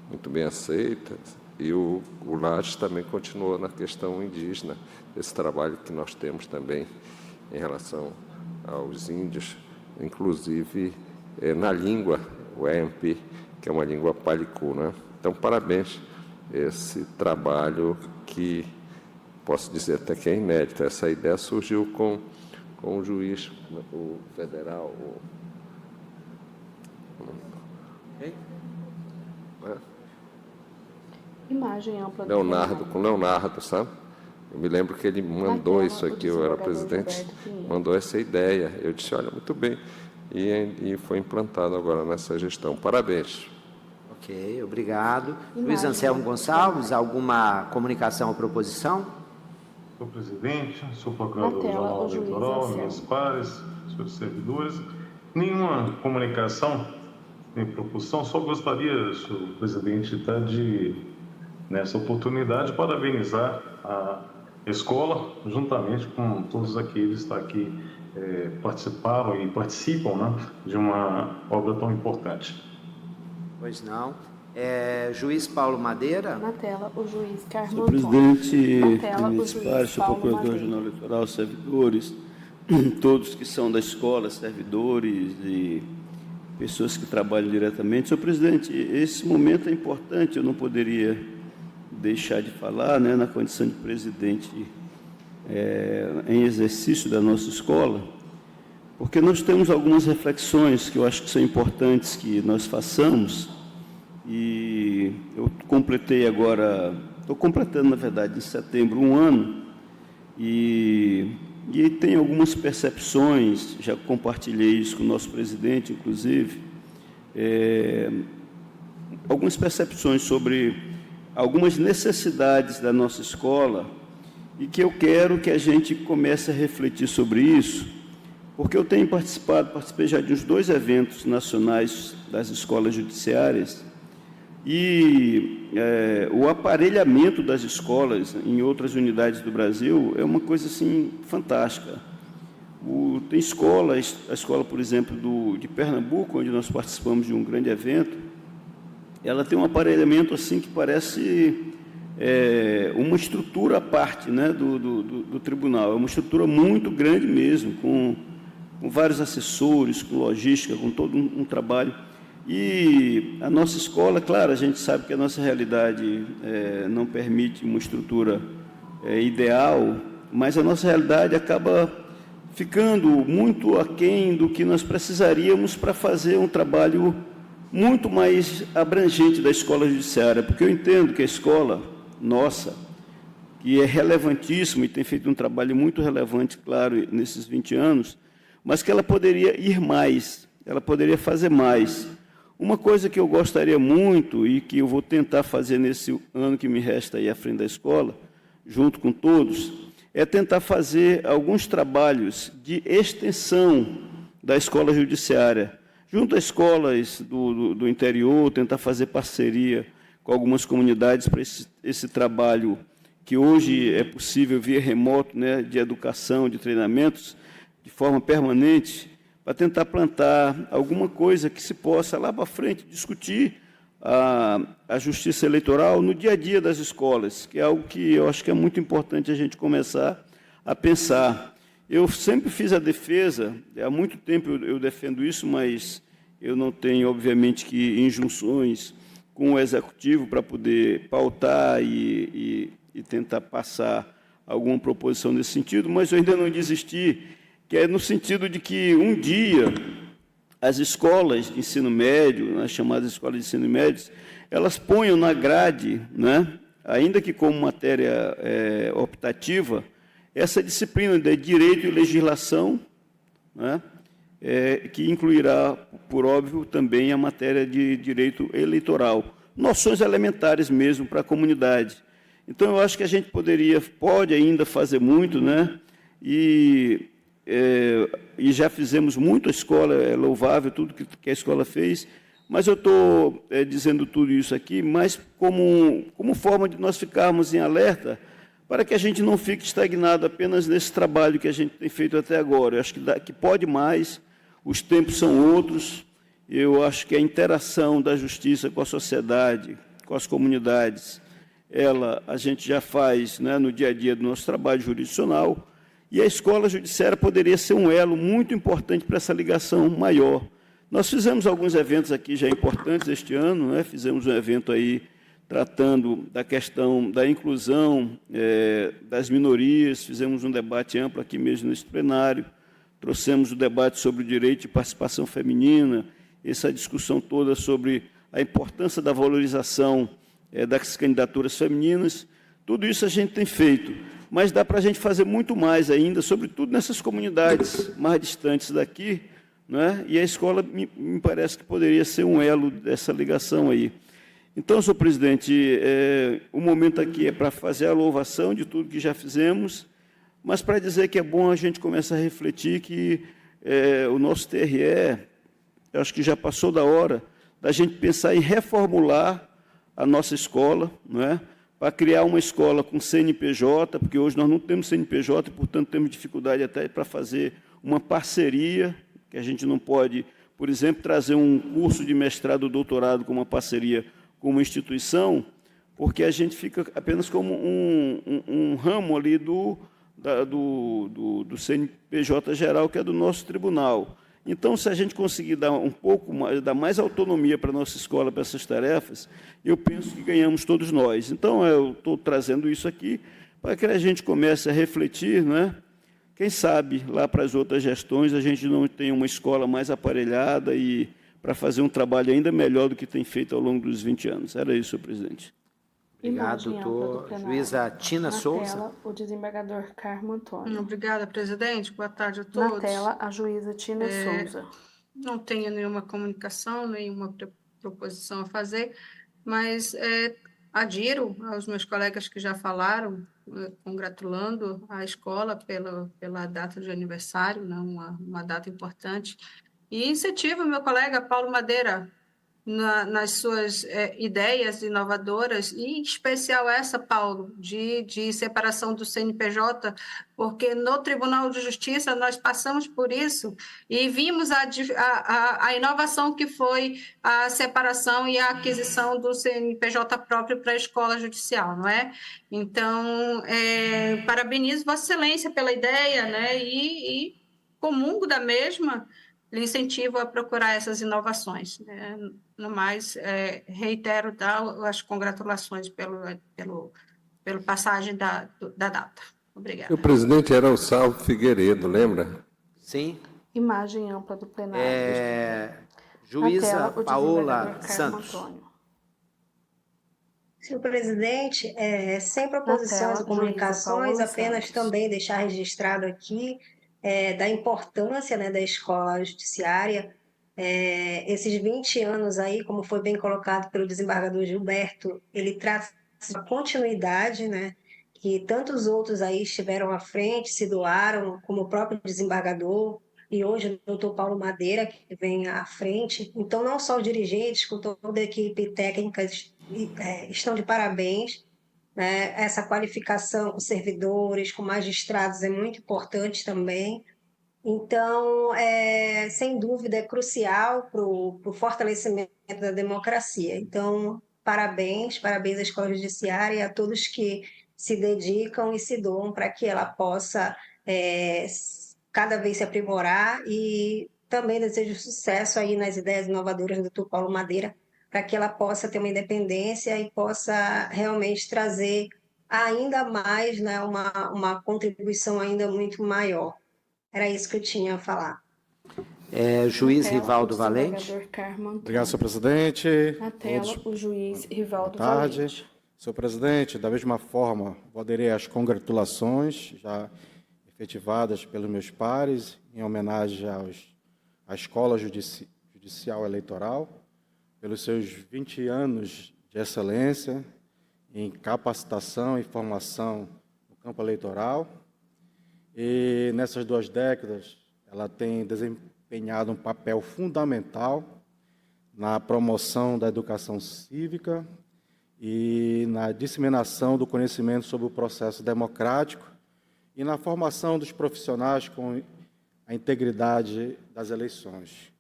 I: muito bem aceita, e o Laje também continuou na questão indígena, esse trabalho que nós temos também em relação aos índios, inclusive na língua, o EMP, que é uma língua palicu, né? Então, parabéns. Esse trabalho que, posso dizer até que é inédito, essa ideia surgiu com o juiz, o federal,
A: Imagem ampla do
I: Leonardo, sabe? Eu me lembro que ele mandou isso aqui, eu era presidente, mandou essa ideia. Eu disse, olha, muito bem, e foi implantado agora nessa gestão. Parabéns.
B: Ok, obrigado. Luiz Anselmo Gonçalves, alguma comunicação ou proposição?
M: Senhor presidente, sou procurador-geral eleitoral, meus pares, senhores servidores. Nenhuma comunicação, nem proposição, só gostaria, senhor presidente, nessa oportunidade, parabenizar a escola, juntamente com todos aqueles que aqui participaram e participam, né, de uma obra tão importante.
B: Pois não. Juiz Paulo Madeira.
A: Na tela, o juiz Carmo.
E: Senhor presidente, ministros pares, senhor procurador-geral eleitoral, servidores, todos que são da escola, servidores e pessoas que trabalham diretamente. Senhor presidente, esse momento é importante, eu não poderia deixar de falar, né, na condição de presidente em exercício da nossa escola, porque nós temos algumas reflexões que eu acho que são importantes que nós façamos, e eu completei agora, estou completando, na verdade, em setembro, 1 ano, e tem algumas percepções, já compartilhei isso com o nosso presidente, inclusive, algumas percepções sobre algumas necessidades da nossa escola, e que eu quero que a gente comece a refletir sobre isso, porque eu tenho participei já de uns 2 eventos nacionais das escolas judiciárias, e o aparelhamento das escolas em outras unidades do Brasil é uma coisa assim fantástica. Tem escolas, a escola, por exemplo, de Pernambuco, onde nós participamos de um grande evento, ela tem um aparelhamento assim que parece uma estrutura à parte, né, do tribunal. É uma estrutura muito grande mesmo, com vários assessores, com logística, com todo um trabalho. E a nossa escola, claro, a gente sabe que a nossa realidade não permite uma estrutura ideal, mas a nossa realidade acaba ficando muito aquém do que nós precisaríamos para fazer um trabalho muito mais abrangente da escola judiciária, porque eu entendo que a escola nossa, que é relevantíssima e tem feito um trabalho muito relevante, claro, nesses 20 anos, mas que ela poderia ir mais, ela poderia fazer mais. Uma coisa que eu gostaria muito e que eu vou tentar fazer nesse ano que me resta aí à frente da escola, junto com todos, é tentar fazer alguns trabalhos de extensão da escola judiciária, junto a escolas do interior, tentar fazer parceria com algumas comunidades para esse trabalho que hoje é possível via remoto, né, de educação, de treinamentos, de forma permanente, para tentar plantar alguma coisa que se possa, lá para frente, discutir a justiça eleitoral no dia a dia das escolas, que é algo que eu acho que é muito importante a gente começar a pensar. Eu sempre fiz a defesa, há muito tempo eu defendo isso, mas eu não tenho, obviamente, que injunções com o Executivo para poder pautar e tentar passar alguma proposição nesse sentido, mas eu ainda não desisti, que é no sentido de que um dia as escolas de ensino médio, as chamadas escolas de ensino médio, elas ponham na grade, né, ainda que como matéria optativa, essa disciplina de Direito e Legislação, né, que incluirá, por óbvio, também a matéria de Direito Eleitoral, noções elementares mesmo para a comunidade. Então, eu acho que a gente pode ainda fazer muito, né, e já fizemos muito, a escola é louvável, tudo que a escola fez, mas eu estou dizendo tudo isso aqui, mas como forma de nós ficarmos em alerta, para que a gente não fique estagnado apenas nesse trabalho que a gente tem feito até agora. Eu acho que pode mais, os tempos são outros, eu acho que a interação da justiça com a sociedade, com as comunidades, a gente já faz, né, no dia a dia do nosso trabalho jurisdicional, e a escola judiciária poderia ser um elo muito importante para essa ligação maior. Nós fizemos alguns eventos aqui já importantes este ano, né? Fizemos um evento aí tratando da questão da inclusão das minorias, fizemos um debate amplo aqui mesmo nesse plenário, trouxemos o debate sobre o direito de participação feminina, essa discussão toda sobre a importância da valorização das candidaturas femininas. Tudo isso a gente tem feito, mas dá para a gente fazer muito mais ainda, sobretudo nessas comunidades mais distantes daqui, né? E a escola me parece que poderia ser um elo dessa ligação aí. Então, senhor presidente, o momento aqui é para fazer a louvação de tudo que já fizemos, mas para dizer que é bom a gente começar a refletir que o nosso TRE, eu acho que já passou da hora da gente pensar em reformular a nossa escola, não é? Para criar uma escola com CNPJ, porque hoje nós não temos CNPJ, e, portanto, temos dificuldade até para fazer uma parceria, que a gente não pode, por exemplo, trazer um curso de mestrado ou doutorado com uma parceria com uma instituição, porque a gente fica apenas como um ramo ali do CNPJ geral, que é do nosso tribunal. Então, se a gente conseguir dar dar mais autonomia para a nossa escola, para essas tarefas, eu penso que ganhamos todos nós. Então, eu estou trazendo isso aqui para que a gente comece a refletir, né? Quem sabe, lá para as outras gestões, a gente não tem uma escola mais aparelhada e para fazer um trabalho ainda melhor do que tem feito ao longo dos 20 anos. Era isso, senhor presidente.
B: Obrigado, doutor. Juíza Tina Souza.
A: Na tela, o desembargador Carmo Antônio.
N: Obrigada, presidente. Boa tarde a todos.
A: Na tela, a juíza Tina Souza.
N: Não tenho nenhuma comunicação, nenhuma proposição a fazer, mas adiro aos meus colegas que já falaram, congratulando a escola pela data de aniversário, né, uma data importante, e incentivo o meu colega Paulo Madeira nas suas ideias inovadoras, e em especial essa, Paulo, de separação do CNPJ, porque no Tribunal de Justiça nós passamos por isso e vimos a inovação que foi a separação e a aquisição do CNPJ próprio para a escola judicial, não é? Então, parabenizo Vossa Excelência pela ideia, né? E comungo da mesma, lhe incentivo a procurar essas inovações. No mais, reitero as congratulações pelo passagem da data. Obrigada.
I: O presidente era o Salvo Figueiredo, lembra?
B: Sim.
A: Imagem ampla do plenário.
B: Juíza Paola Santos.
H: Senhor presidente, sem proposições ou comunicações, apenas também deixar registrado aqui da importância, né, da escola judiciária. Esses 20 anos aí, como foi bem colocado pelo desembargador Gilberto, ele traz uma continuidade, né, que tantos outros aí estiveram à frente, se doaram, como o próprio desembargador, e hoje o doutor Paulo Madeira, que vem à frente. Então, não só os dirigentes, com toda a equipe técnica, estão de parabéns. Né? Essa qualificação com servidores, com magistrados, é muito importante também. Então, sem dúvida, é crucial para o fortalecimento da democracia. Então, parabéns à Escola Judiciária e a todos que se dedicam e se doam para que ela possa cada vez se aprimorar, e também desejo sucesso aí nas ideias inovadoras do doutor Paulo Madeira, para que ela possa ter uma independência e possa realmente trazer ainda mais, né, uma contribuição ainda muito maior. Era isso que eu tinha a falar.
B: Juiz Rivaldo Valente.
J: Obrigado, senhor presidente.
A: Na tela, o juiz Rivaldo
J: Boa tarde.
A: Valente.
J: Senhor presidente, da mesma forma, vou aderir às congratulações já efetivadas pelos meus pares, em homenagem à Escola Judicial Eleitoral, pelos seus 20 anos de excelência em capacitação e formação no campo eleitoral. E nessas 2 décadas, ela tem desempenhado um papel fundamental na promoção da educação cívica e na disseminação do conhecimento sobre o processo democrático e na formação dos profissionais com a integridade das eleições.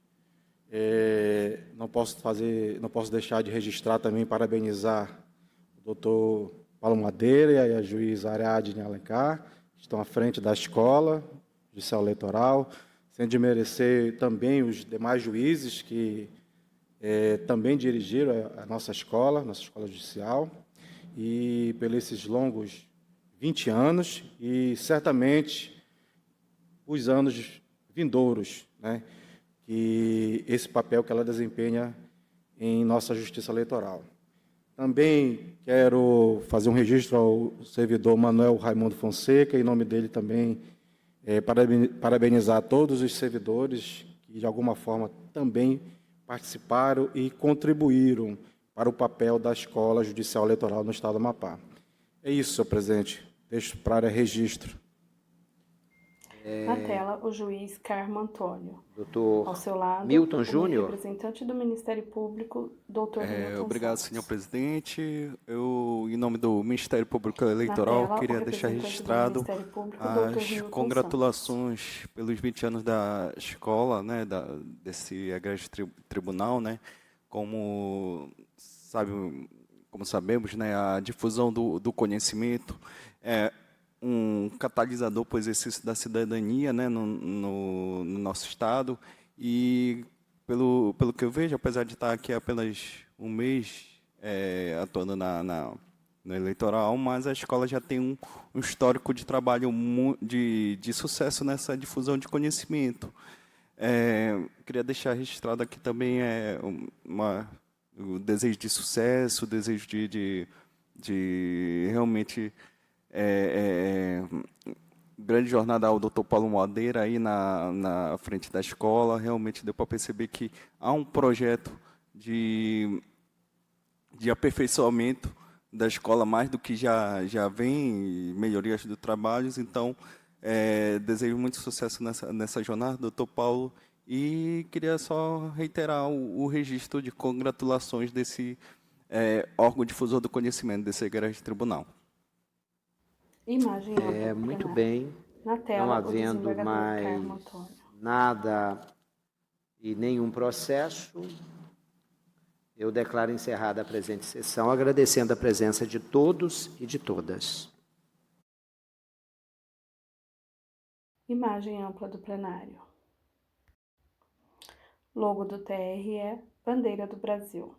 J: Não posso deixar de registrar também, parabenizar o doutor Paulo Madeira e a juíza Ariadne Alencar, que estão à frente da Escola Judicial Eleitoral, sem desmerecer também os demais juízes que também dirigiram a nossa escola judicial, e pelos esses longos 20 anos e certamente os anos vindouros, né? E esse papel que ela desempenha em nossa justiça eleitoral. Também quero fazer um registro ao servidor Manuel Raimundo Fonseca, em nome dele também parabenizar todos os servidores que, de alguma forma, também participaram e contribuíram para o papel da Escola Judicial Eleitoral no Estado do Amapá. É isso, senhor presidente. Deixo para registro.
A: Na tela, o juiz Carmo Antônio.
B: Doutor
A: Ao seu lado,
B: Milton Júnior.
A: Representante do Ministério Público, doutor Milton
F: Obrigado,
A: Santos.
F: senhor presidente. Eu, em nome do Ministério Público Eleitoral,
A: tela,
F: queria deixar registrado as congratulações pelos 20 anos da escola, né, desse egrégio tribunal, né, como sabemos, né, a difusão do conhecimento é um catalisador para o exercício da cidadania, né, no nosso Estado. E, pelo que eu vejo, apesar de estar aqui apenas um mês atuando eleitoral, mas a escola já tem um histórico de trabalho de sucesso nessa difusão de conhecimento. Queria deixar registrado aqui também o desejo de sucesso, o desejo de realmente grande jornada ao Dr. Paulo Madeira aí na frente da escola. Realmente deu para perceber que há um projeto de aperfeiçoamento da escola, mais do que já vem, melhorias do trabalho. Então, desejo muito sucesso nessa jornada, doutor Paulo, e queria só reiterar o registro de congratulações desse órgão difusor do conhecimento, desse grande tribunal.
A: Imagem
B: muito bem.
A: Na tela,
B: não havendo mais nada e nenhum processo, eu declaro encerrada a presente sessão, agradecendo a presença de todos e de todas.
A: Imagem ampla do plenário. Logo do TRE, bandeira do Brasil.